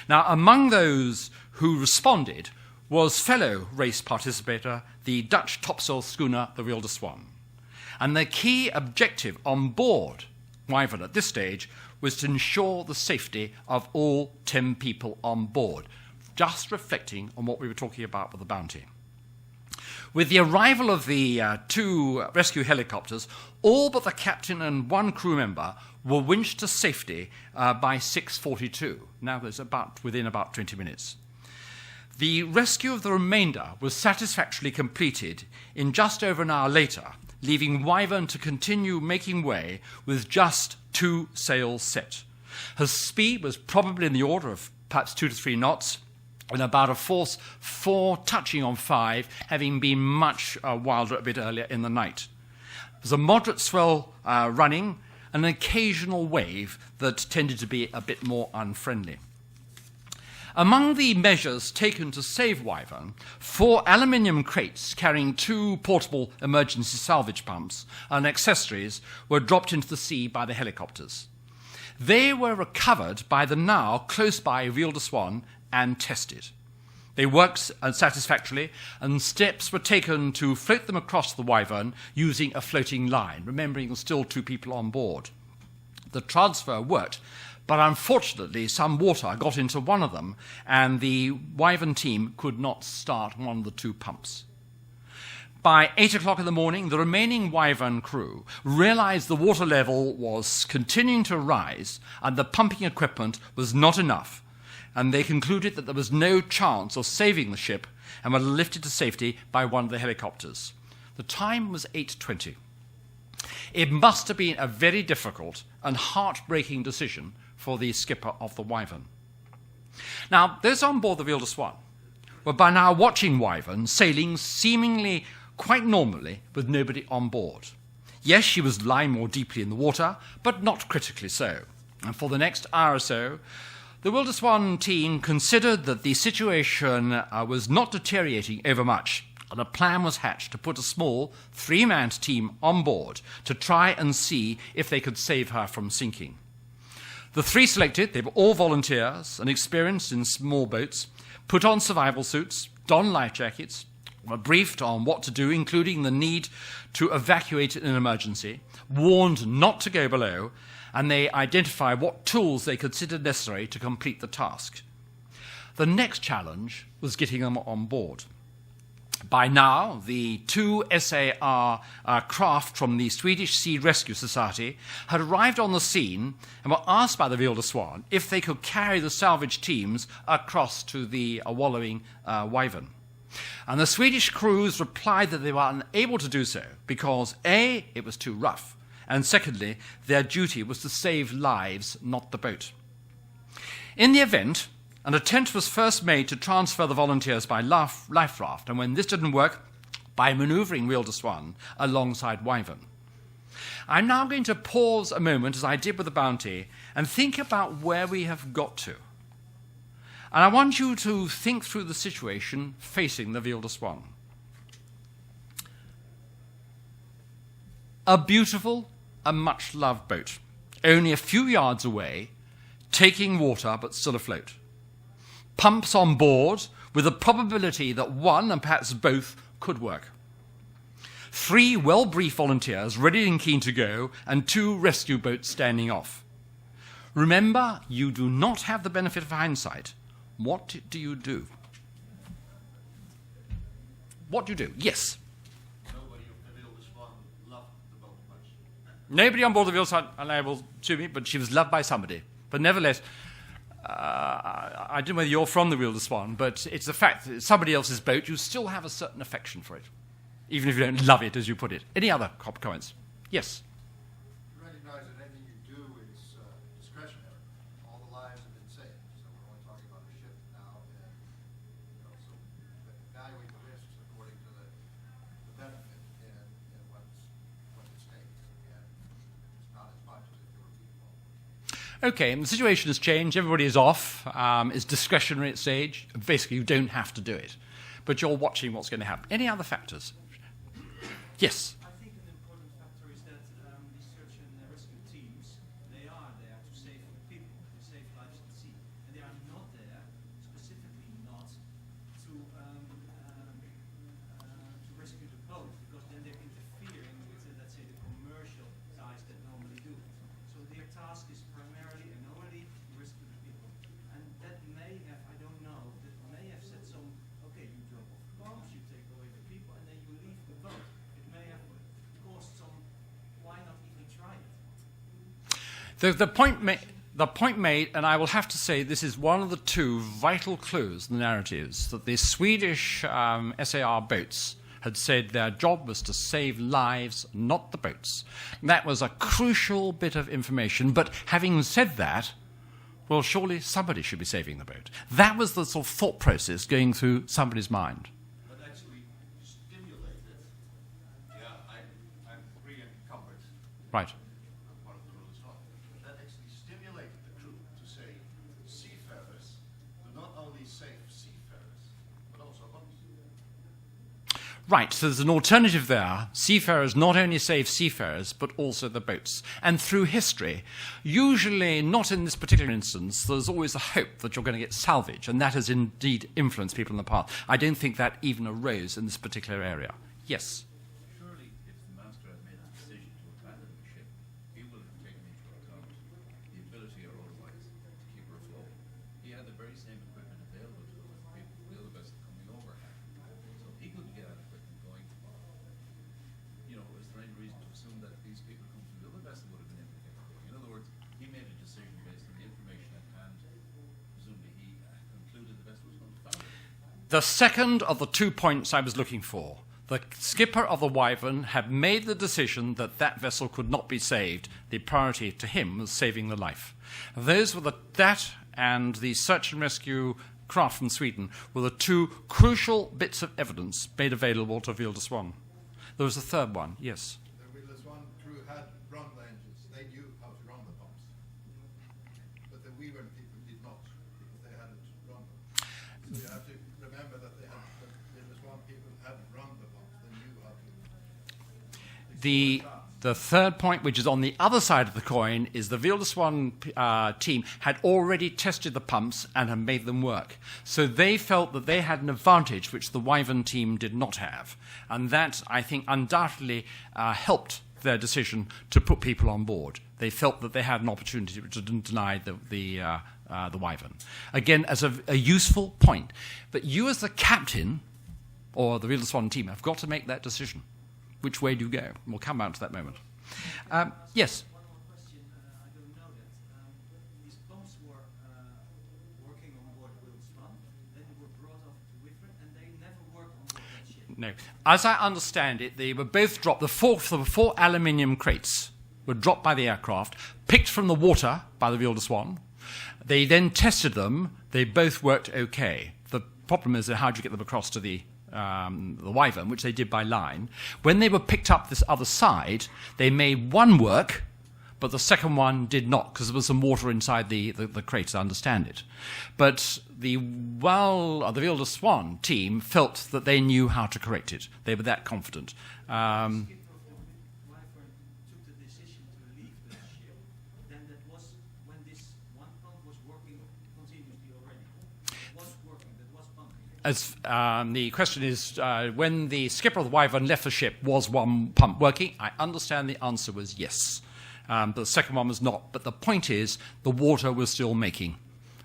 Now, among those who responded was fellow race participator, the Dutch topsail schooner, the Wilde Swan. And the key objective on board Wyvern at this stage was to ensure the safety of all 10 people on board, just reflecting on what we were talking about with the Bounty. With the arrival of the two rescue helicopters, all but the captain and one crew member were winched to safety by 6:42. Now there's within about 20 minutes. The rescue of the remainder was satisfactorily completed in just over an hour later, leaving Wyvern to continue making way with just 2 sails set. Her speed was probably in the order of perhaps 2 to 3 knots, and about a force 4 touching on 5, having been much wilder a bit earlier in the night. There was a moderate swell running, and an occasional wave that tended to be a bit more unfriendly. Among the measures taken to save Wyvern, 4 aluminium crates carrying 2 portable emergency salvage pumps and accessories were dropped into the sea by the helicopters. They were recovered by the now close-by Wilde Swan and tested. They worked satisfactorily, and steps were taken to float them across the Wyvern using a floating line, remembering there's still 2 people on board. The transfer worked, but unfortunately some water got into one of them, and the Wyvern team could not start one of the 2 pumps. By 8 o'clock in the morning, the remaining Wyvern crew realized the water level was continuing to rise and the pumping equipment was not enough, and they concluded that there was no chance of saving the ship and were lifted to safety by one of the helicopters. The time was 8:20. It must have been a very difficult and heartbreaking decision for the skipper of the Wyvern. Now, those on board the Ville de Swan were by now watching Wyvern sailing seemingly quite normally with nobody on board. Yes, she was lying more deeply in the water, but not critically so. And for the next hour or so, the Ville de Swan team considered that the situation was not deteriorating overmuch, and a plan was hatched to put a small three-man team on board to try and see if they could save her from sinking. The three selected, they were all volunteers and experienced in small boats, put on survival suits, donned life jackets, were briefed on what to do, including the need to evacuate in an emergency, warned not to go below, and they identified what tools they considered necessary to complete the task. The next challenge was getting them on board. By now, the two SAR craft from the Swedish Sea Rescue Society had arrived on the scene and were asked by the Ville de Swan if they could carry the salvage teams across to the wallowing Wyvern. And the Swedish crews replied that they were unable to do so because A, it was too rough, and secondly, their duty was to save lives, not the boat. In the event, an attempt was first made to transfer the volunteers by life raft, and when this didn't work, by manoeuvring Ville de Swan alongside Wyvern. I'm now going to pause a moment, as I did with the Bounty, and think about where we have got to. And I want you to think through the situation facing the Ville de Swan. A beautiful and much-loved boat, only a few yards away, taking water but still afloat. Pumps on board with the probability that one and perhaps both could work. 3 well-briefed volunteers ready and keen to go, and 2 rescue boats standing off. Remember, you do not have the benefit of hindsight. What do you do? What do you do? Yes. Nobody of the Ville de Swan loved the boat much. Nobody on board the Ville de Swan unable to me, but she was loved by somebody. But nevertheless, I don't know whether you're from the Ville de Swan, but it's the fact that it's somebody else's boat, you still have a certain affection for it, even if you don't love it, as you put it. Any other comments? Yes. You recognize that anything you do is discretionary. All the lives have been saved, so we're only talking about a ship now, and so evaluate the risks according to the benefit and what's at stake. And it's not as much as if there were people. Okay, and the situation has changed. Everybody is off. It's discretionary at stage. Basically, you don't have to do it, but you're watching what's going to happen. Any other factors? Yes. I think an important factor is that these search and rescue teams, they are there to save people, to save lives at sea. And they are not there, specifically not to rescue the boat, because then they're interfering with, let's say, the commercial guys that normally do it. So their task is primarily and only to rescue the people. And that may have, I don't know, that may have said some, okay, you drop off bombs, you take away the people, and then you leave the boat. It may have caused some, why not even try it? The point made, and I will have to say this is one of the 2 vital clues in the narratives, that the Swedish SAR boats had said their job was to save lives, not the boats. That was a crucial bit of information, but having said that, well, surely somebody should be saving the boat. That was the sort of thought process going through somebody's mind. But actually stimulated, I'm re-encumbered. Right. One of the rules not. That actually stimulated the crew to say, seafarers do not only save seafarers, but also boats. Right, so there's an alternative there. Seafarers not only save seafarers, but also the boats. And through history, usually not in this particular instance, there's always a hope that you're going to get salvage, and that has indeed influenced people in the past. I don't think that even arose in this particular area. Yes? Surely, if the master had made a decision to abandon the ship, he would have taken into account the ability or otherwise to keep her afloat. He had the very same equipment available to him as the people, the other vessel coming over had. So he couldn't get that equipment going. The second of the 2 points I was looking for. The skipper of the Wyvern had made the decision that that vessel could not be saved. The priority to him was saving the life. Those were that and the search and rescue craft from Sweden were the 2 crucial bits of evidence made available to Wilde Swan. There was a third one, yes. The Wilde Swan crew had run the engines. They knew how to run the pumps. But the Wyvern people did not, because they hadn't run them. So you have to remember that the Wilde Swan people hadn't run the pumps. They knew how to. The third point, which is on the other side of the coin, is the Wilde Swan team had already tested the pumps and had made them work. So they felt that they had an advantage which the Wyvern team did not have. And that, I think, undoubtedly helped their decision to put people on board. They felt that they had an opportunity to deny the Wyvern. Again, as a useful point. But you as the captain, or the Wilde Swan team, have got to make that decision. Which way do you go? We'll come back to that moment. Yes? One more question. I don't know that. These pumps were working on board Wilde Swan, then they were brought off to Wyvern, and they never worked on board that ship. No. As I understand it, they were both dropped. The four aluminium crates were dropped by the aircraft, picked from the water by the Wilde Swan. They then tested them. They both worked okay. The problem is how do you get them across to the Wyvern, which they did by line. When they were picked up this other side, they made one work, but the second one did not, because there was some water inside the crates, I understand it. But the Wilde Swan team felt that they knew how to correct it. They were that confident. Skipper of the Wyvern took the decision to leave the ship, then that was when this one pump was working continuously already. It was working, that was pumping. As the question is, when the skipper of the Wyvern left the ship, was one pump working? I understand the answer was yes. But the second one was not. But the point is, the water was still making.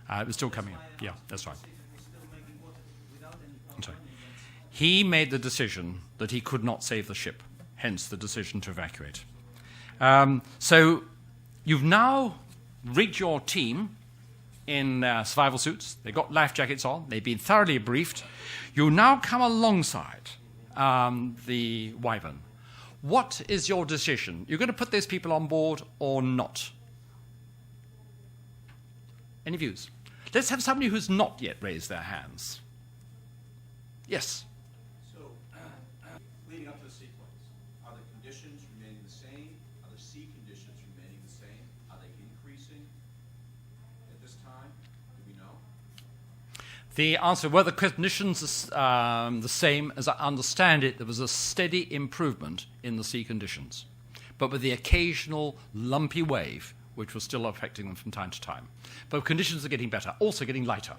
It was still coming up. Yeah, that's right. If it was still making water without any pump I'm sorry. running, that's He made the decision that he could not save the ship, hence the decision to evacuate. So you've now rigged your team in survival suits. They've got life jackets on. They've been thoroughly briefed. You now come alongside the Wyvern. What is your decision? You're going to put those people on board or not? Any views? Let's have somebody who's not yet raised their hands. Yes. So, leading up to the sequence, are the conditions remaining the same? Are the sea conditions remaining the same? Are they increasing at this time? Do we know? The answer, were the conditions the same, as I understand it, there was a steady improvement in the sea conditions, but with the occasional lumpy wave, which was still affecting them from time to time. But conditions are getting better, also getting lighter.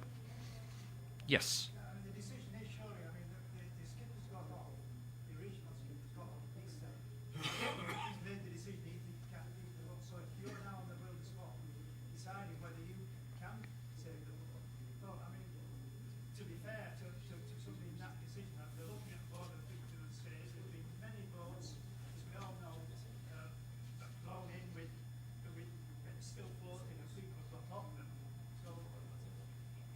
Yes. The decision is surely, I mean, the skipper's got off, the original skipper's got off, he's made the decision he can't leave the boat. So if you're now on the Wilde Swan, deciding whether you can save the boat, well, I mean, to be fair to somebody in that decision, they're looking at board of victims stage, there's been many boats, as we all know, blown in with still floating and people have got off them. So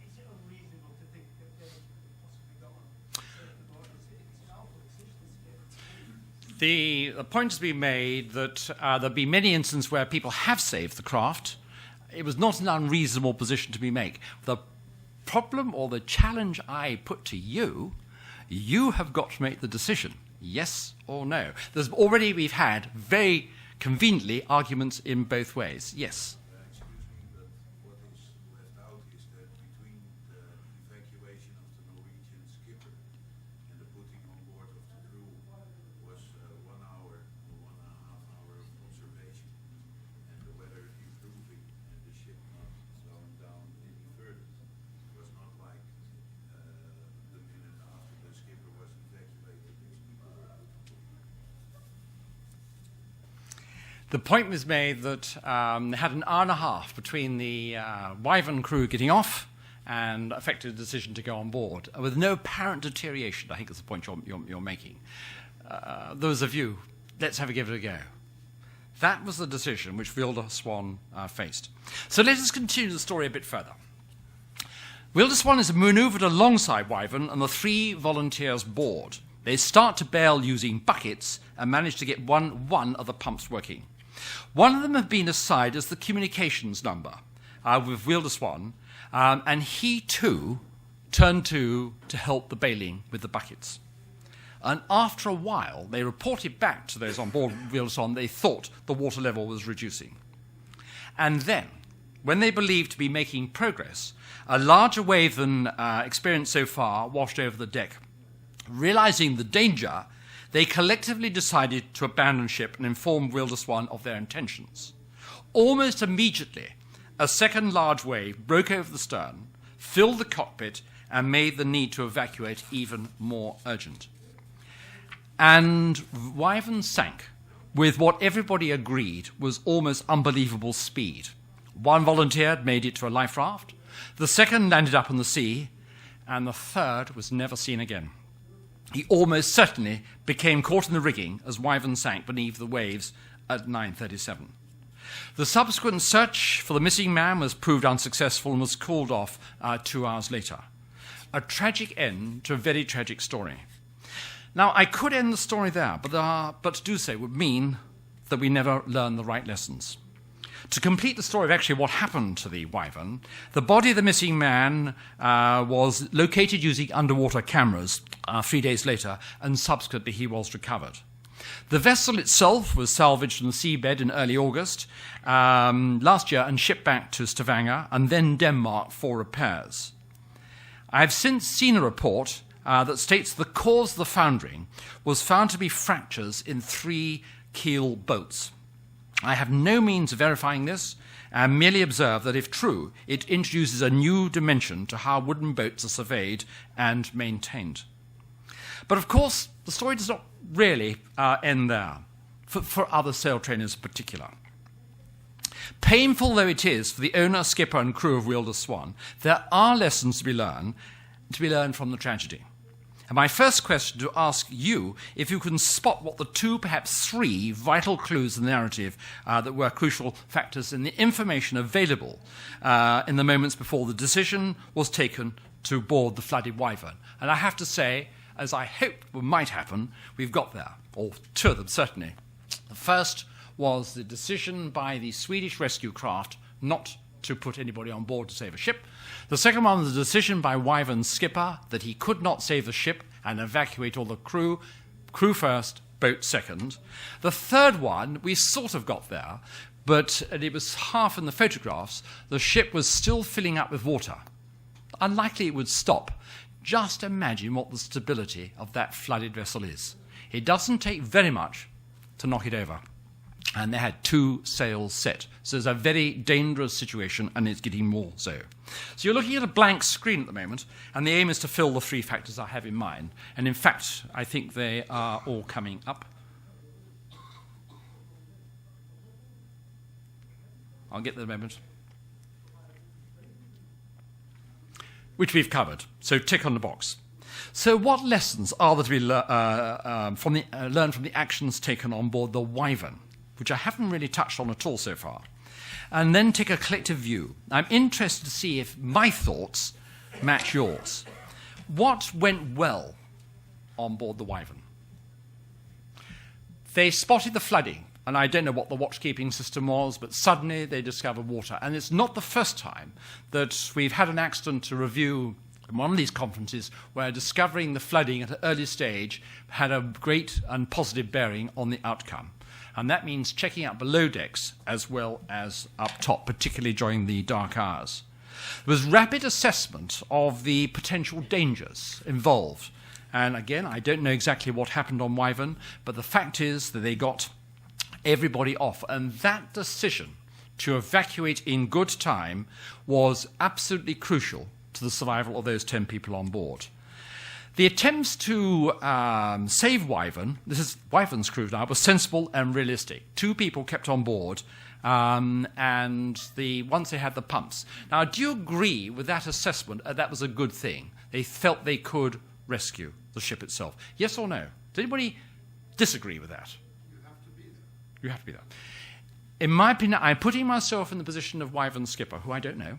is it unreasonable to think that they possibly got on save the boat? It's an awful decision, isn't it? The point has been made that there'll be many instances where people have saved the craft. It was not an unreasonable position to be made. The problem or the challenge I put to you, you have got to make the decision, yes or no. We've had very conveniently arguments in both ways. Yes. Excuse me, but what is left out is that between the evacuation of the Norwegian skipper and the putting on board of the crew was 1 hour or 1.5 hours of observation, and the weather improving and the ship not slowing down any further. It was not like the minute after the skipper was evacuated, these people were out. The point was made that they had an hour and a half between the Wyvern crew getting off and affected the decision to go on board, with no apparent deterioration, I think is the point you're making. There was a view, let's give it a go. That was the decision which Wilde Swan faced. So let us continue the story a bit further. Wildeswan is manoeuvred alongside Wyvern and the 3 volunteers board. They start to bail using buckets and manage to get one of the pumps working. One of them had been assigned as the communications number with Wildeswan, and he too turned to help the bailing with the buckets. And after a while, they reported back to those on board Wildeswan they thought the water level was reducing. And then, when they believed to be making progress, a larger wave than experienced so far washed over the deck. Realizing the danger, they collectively decided to abandon ship and inform Wildeswan of their intentions. Almost immediately, a second large wave broke over the stern, filled the cockpit, and made the need to evacuate even more urgent. And Wyvern sank with what everybody agreed was almost unbelievable speed. 1 volunteer had made it to a life raft, the second landed up on the sea, and the third was never seen again. He almost certainly became caught in the rigging as Wyvern sank beneath the waves at 9:37. The subsequent search for the missing man was proved unsuccessful and was called off 2 hours later. A tragic end to a very tragic story. Now, I could end the story there, but to do so would mean that we never learn the right lessons. To complete the story of actually what happened to the Wyvern, the body of the missing man was located using underwater cameras 3 days later, and subsequently he was recovered. The vessel itself was salvaged from the seabed in early August last year and shipped back to Stavanger and then Denmark for repairs. I have since seen a report that states the cause of the foundering was found to be fractures in 3 keel boats. I have no means of verifying this, and merely observe that if true, it introduces a new dimension to how wooden boats are surveyed and maintained. But of course, the story does not really end there, for other sail trainers in particular. Painful though it is for the owner, skipper, and crew of Wildeswan, there are lessons to be learned from the tragedy. And my first question to ask you, if you can spot what the 2, perhaps 3 vital clues in the narrative that were crucial factors in the information available in the moments before the decision was taken to board the flooded Wyvern. And I have to say, as I hoped might happen, we've got there, or 2 of them certainly. The first was the decision by the Swedish rescue craft not to put anybody on board to save a ship. The second one was the decision by Wyvern's skipper that he could not save the ship and evacuate all the crew. Crew first, boat second. The third one, we sort of got there, but it was half in the photographs. The ship was still filling up with water. Unlikely it would stop. Just imagine what the stability of that flooded vessel is. It doesn't take very much to knock it over. And they had 2 sails set. So it's a very dangerous situation, and it's getting more so. So you're looking at a blank screen at the moment, and the aim is to fill the 3 factors I have in mind. And in fact, I think they are all coming up. I'll get there in a moment. Which we've covered. So tick on the box. So what lessons are there to be learned from the actions taken on board the Wyvern, which I haven't really touched on at all so far? And then take a collective view. I'm interested to see if my thoughts match yours. What went well on board the Wyvern? They spotted the flooding, and I don't know what the watchkeeping system was, but suddenly they discovered water. And it's not the first time that we've had an accident to review in one of these conferences where discovering the flooding at an early stage had a great and positive bearing on the outcome. And that means checking out below decks as well as up top, particularly during the dark hours. There was rapid assessment of the potential dangers involved. And again, I don't know exactly what happened on Wyvern, but the fact is that they got everybody off. And that decision to evacuate in good time was absolutely crucial to the survival of those 10 people on board. The attempts to save Wyvern, this is Wyvern's crew now, was sensible and realistic. 2 people kept on board, and once they had the pumps. Now, do you agree with that assessment that was a good thing? They felt they could rescue the ship itself. Yes or no? Does anybody disagree with that? You have to be there. You have to be there. In my opinion, I'm putting myself in the position of Wyvern's skipper, who I don't know.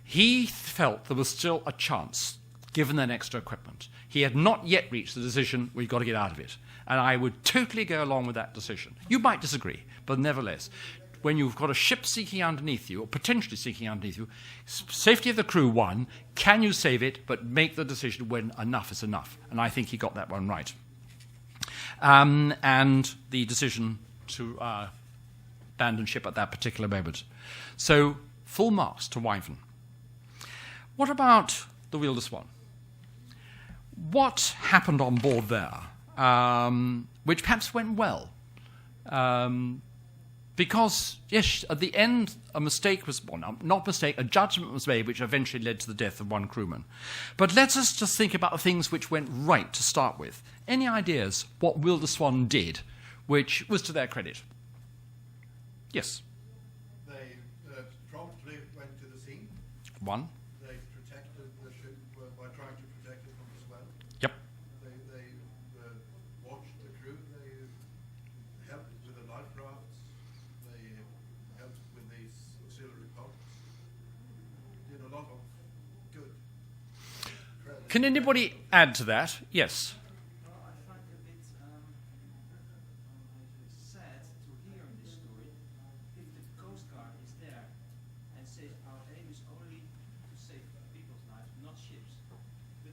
He felt there was still a chance, given that extra equipment. He had not yet reached the decision, we've got to get out of it. And I would totally go along with that decision. You might disagree, but nevertheless, when you've got a ship sinking underneath you, or potentially sinking underneath you, safety of the crew, one, can you save it, but make the decision when enough is enough. And I think he got that one right. And the decision to abandon ship at that particular moment. So, full marks to Wyvern. What about the Wielder Swan? What happened on board there, which perhaps went well? Because, yes, at the end, a mistake was, well, not mistake, a judgment was made which eventually led to the death of one crewman. But let us just think about the things which went right to start with. Any ideas what Wielder Swan did, which was to their credit? Yes. They promptly went to the scene. One. They protected the ship by trying to protect it from the swell. Yep. They watched the crew. They helped with the life rafts. They helped with these auxiliary pumps. Did a lot of good. Can anybody add to that? Yes. Well, I find it a bit sad to hear in this story if the Coast Guard is there and says our aim is only to save people's lives, not ships. But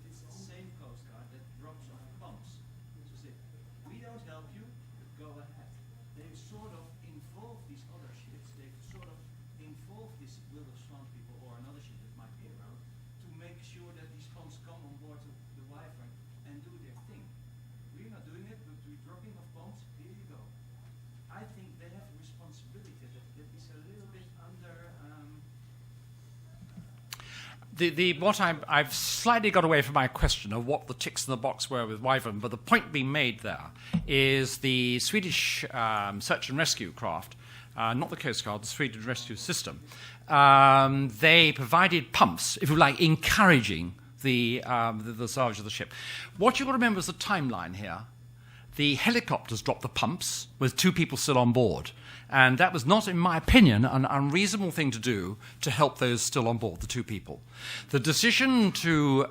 it's the same Coast Guard that drops off bombs. So say, we don't help you, but go ahead. They've sort of involved these other ships, they've sort of involved these Wielder Swan people or another ship that might be around to make sure that these bombs come on board to the Wyvern and do their thing. We're not doing it, but we're dropping off bombs, here you go. I think they have a responsibility that is a little bit under What I've slightly got away from my question of what the ticks in the box were with Wyvern, but the point being made there is the Swedish search and rescue craft, not the Coast Guard, the Swedish rescue system. They provided pumps, if you like, encouraging the salvage of the ship. What you've got to remember is the timeline here. The helicopters dropped the pumps with 2 people still on board. And that was not, in my opinion, an unreasonable thing to do to help those still on board, the 2 people. The decision to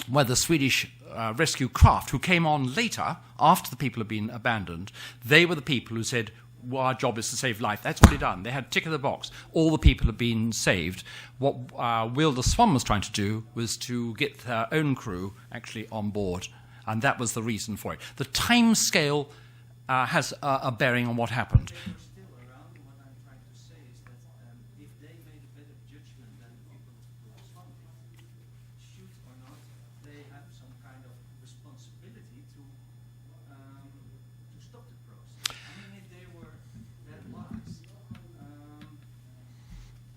whether the Swedish rescue craft, who came on later, after the people had been abandoned, they were the people who said, well, our job is to save life. That's already done. They had tick of the box. All the people had been saved. What Wielder Swan was trying to do was to get their own crew actually on board. And that was the reason for it. The time scale has a bearing on what happened. they were still around. What I'm trying to say is that if they made a better judgment than the people who Swan did, shoot or not, they have some kind of responsibility to stop the process. I mean, if they were that wise,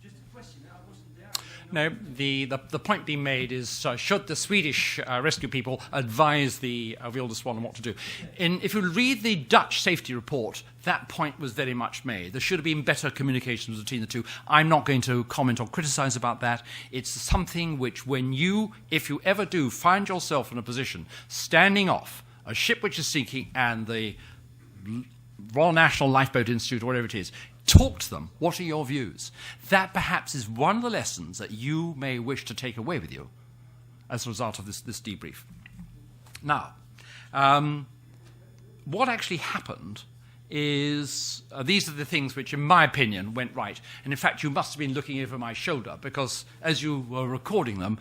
just a question. I wasn't there. I don't know. No, the point being made is should the Swedish rescue people advise the Wielder Swan on what to do? If you read the Dutch safety report, that point was very much made. There should have been better communications between the two. I'm not going to comment or criticize about that. It's something which when you, if you ever do, find yourself in a position standing off a ship which is sinking and the Royal National Lifeboat Institute or whatever it is, talk to them. What are your views? That perhaps is one of the lessons that you may wish to take away with you as a result of this debrief. Now, what actually happened is these are the things which, in my opinion, went right. And in fact, you must have been looking over my shoulder because as you were recording them,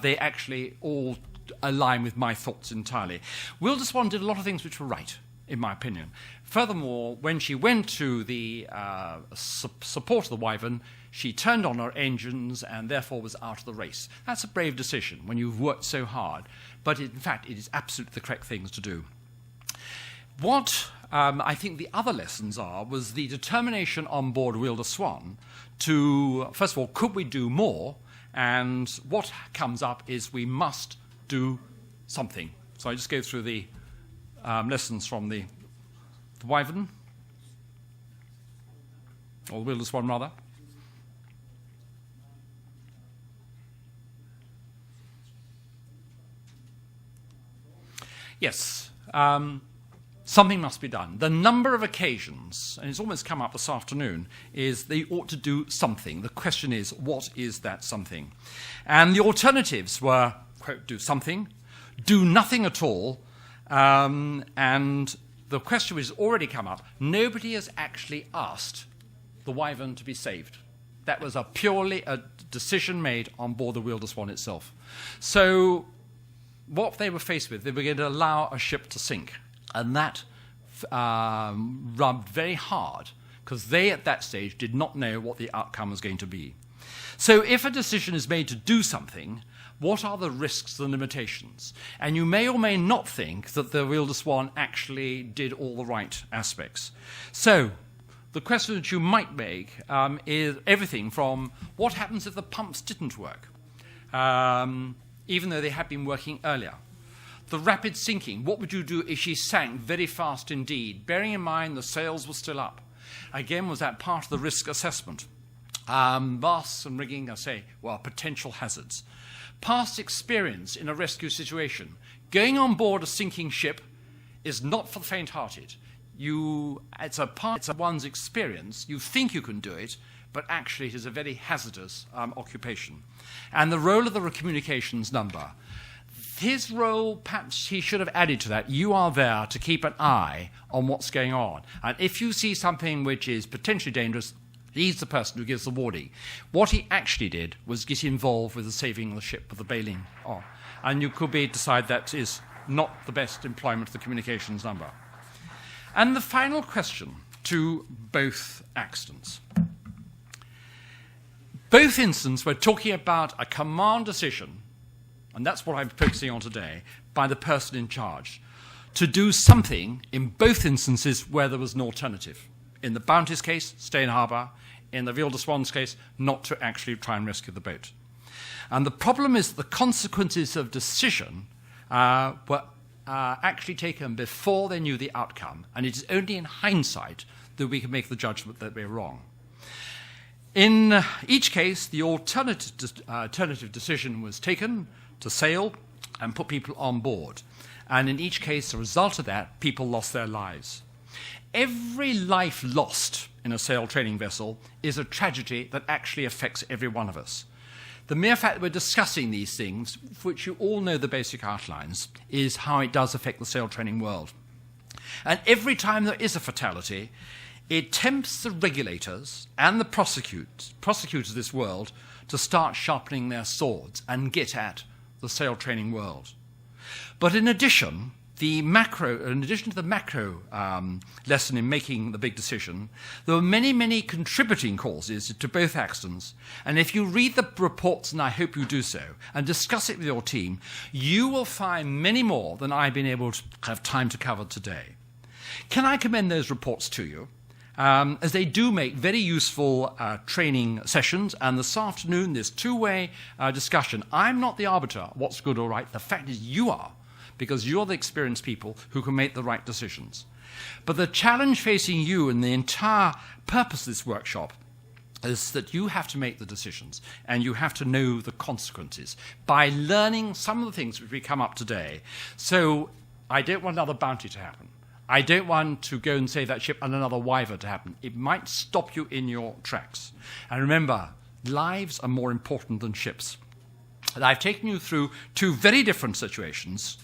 they actually all align with my thoughts entirely. Wielder Swan did a lot of things which were right, in my opinion. Furthermore, when she went to the support of the Wyvern, she turned on her engines and therefore was out of the race. That's a brave decision when you've worked so hard, but in fact it is absolutely the correct things to do. What I think the other lessons was the determination on board Wielder Swan to, first of all, could we do more? And what comes up is we must do something. So I just go through the lessons from the Wyvern, or the Wielder Swan rather. Yes. something must be done. The number of occasions, and it's almost come up this afternoon, is they ought to do something. The question is, what is that something? And the alternatives were, quote, do something, do nothing at all, and the question which has already come up, nobody has actually asked the wyvern to be saved. That was purely a decision made on board the Wielder Swan itself. So what they were faced with, they were going to allow a ship to sink. And that rubbed very hard, because they at that stage did not know what the outcome was going to be. So if a decision is made to do something, what are the risks and limitations? And you may or may not think that the Wielder Swan actually did all the right aspects. So the question that you might make is everything from what happens if the pumps didn't work, even though they had been working earlier. The rapid sinking, what would you do if she sank very fast indeed, bearing in mind the sails were still up? Again, was that part of the risk assessment? Masts and rigging, I say, well, potential hazards. Past experience in a rescue situation. Going on board a sinking ship is not for the faint-hearted. It's a part of one's experience. You think you can do it, but actually it is a very hazardous occupation. And the role of the communications number. His role, perhaps he should have added to that, you are there to keep an eye on what's going on. And if you see something which is potentially dangerous, he's the person who gives the warning. What he actually did was get involved with the saving of the ship, with the bailing on. And you could decide that is not the best employment of the communications number. And the final question to both accidents. Both instances, we're talking about a command decision, and that's what I'm focusing on today, by the person in charge, to do something in both instances where there was an alternative. In the Bounty's case, stay in harbour. In the Wielder Swan's case, not to actually try and rescue the boat. And the problem is that the consequences of decision were actually taken before they knew the outcome, and it is only in hindsight that we can make the judgment that we're wrong. In each case, the alternative decision was taken to sail and put people on board. And in each case, the result of that, people lost their lives. Every life lost in a sail training vessel is a tragedy that actually affects every one of us. The mere fact that we're discussing these things, for which you all know the basic outlines, is how it does affect the sail training world. And every time there is a fatality, it tempts the regulators and the prosecutors of this world to start sharpening their swords and get at the sail training world. But in addition to the macro lesson in making the big decision, there were many, many contributing causes to both accidents. And if you read the reports, and I hope you do so, and discuss it with your team, you will find many more than I've been able to have time to cover today. Can I commend those reports to you? As they do make very useful training sessions, and this afternoon there's two-way discussion. I'm not the arbiter of what's good or right. The fact is you are, because you're the experienced people who can make the right decisions. But the challenge facing you and the entire purpose of this workshop is that you have to make the decisions, and you have to know the consequences by learning some of the things which we come up today. So I don't want another Bounty to happen. I don't want to go and save that ship and another wyvern to happen. It might stop you in your tracks. And remember, lives are more important than ships. And I've taken you through two very different situations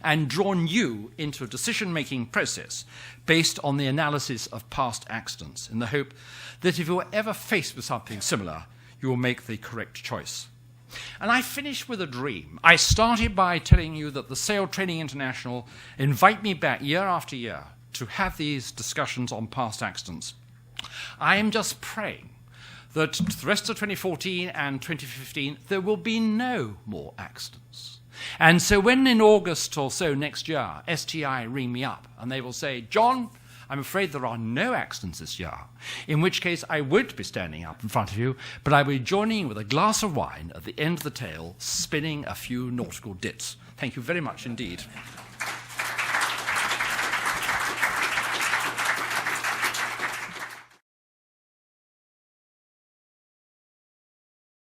and drawn you into a decision-making process based on the analysis of past accidents, in the hope that if you're ever faced with something similar, you will make the correct choice. And I finished with a dream. I started by telling you that the Sail Training International invite me back year after year to have these discussions on past accidents. I am just praying that the rest of 2014 and 2015, there will be no more accidents. And so when in August or so next year, STI ring me up and they will say, John, I'm afraid there are no accidents this year, in which case I won't be standing up in front of you, but I will be joining you with a glass of wine at the end of the tale, spinning a few nautical dits. Thank you very much indeed.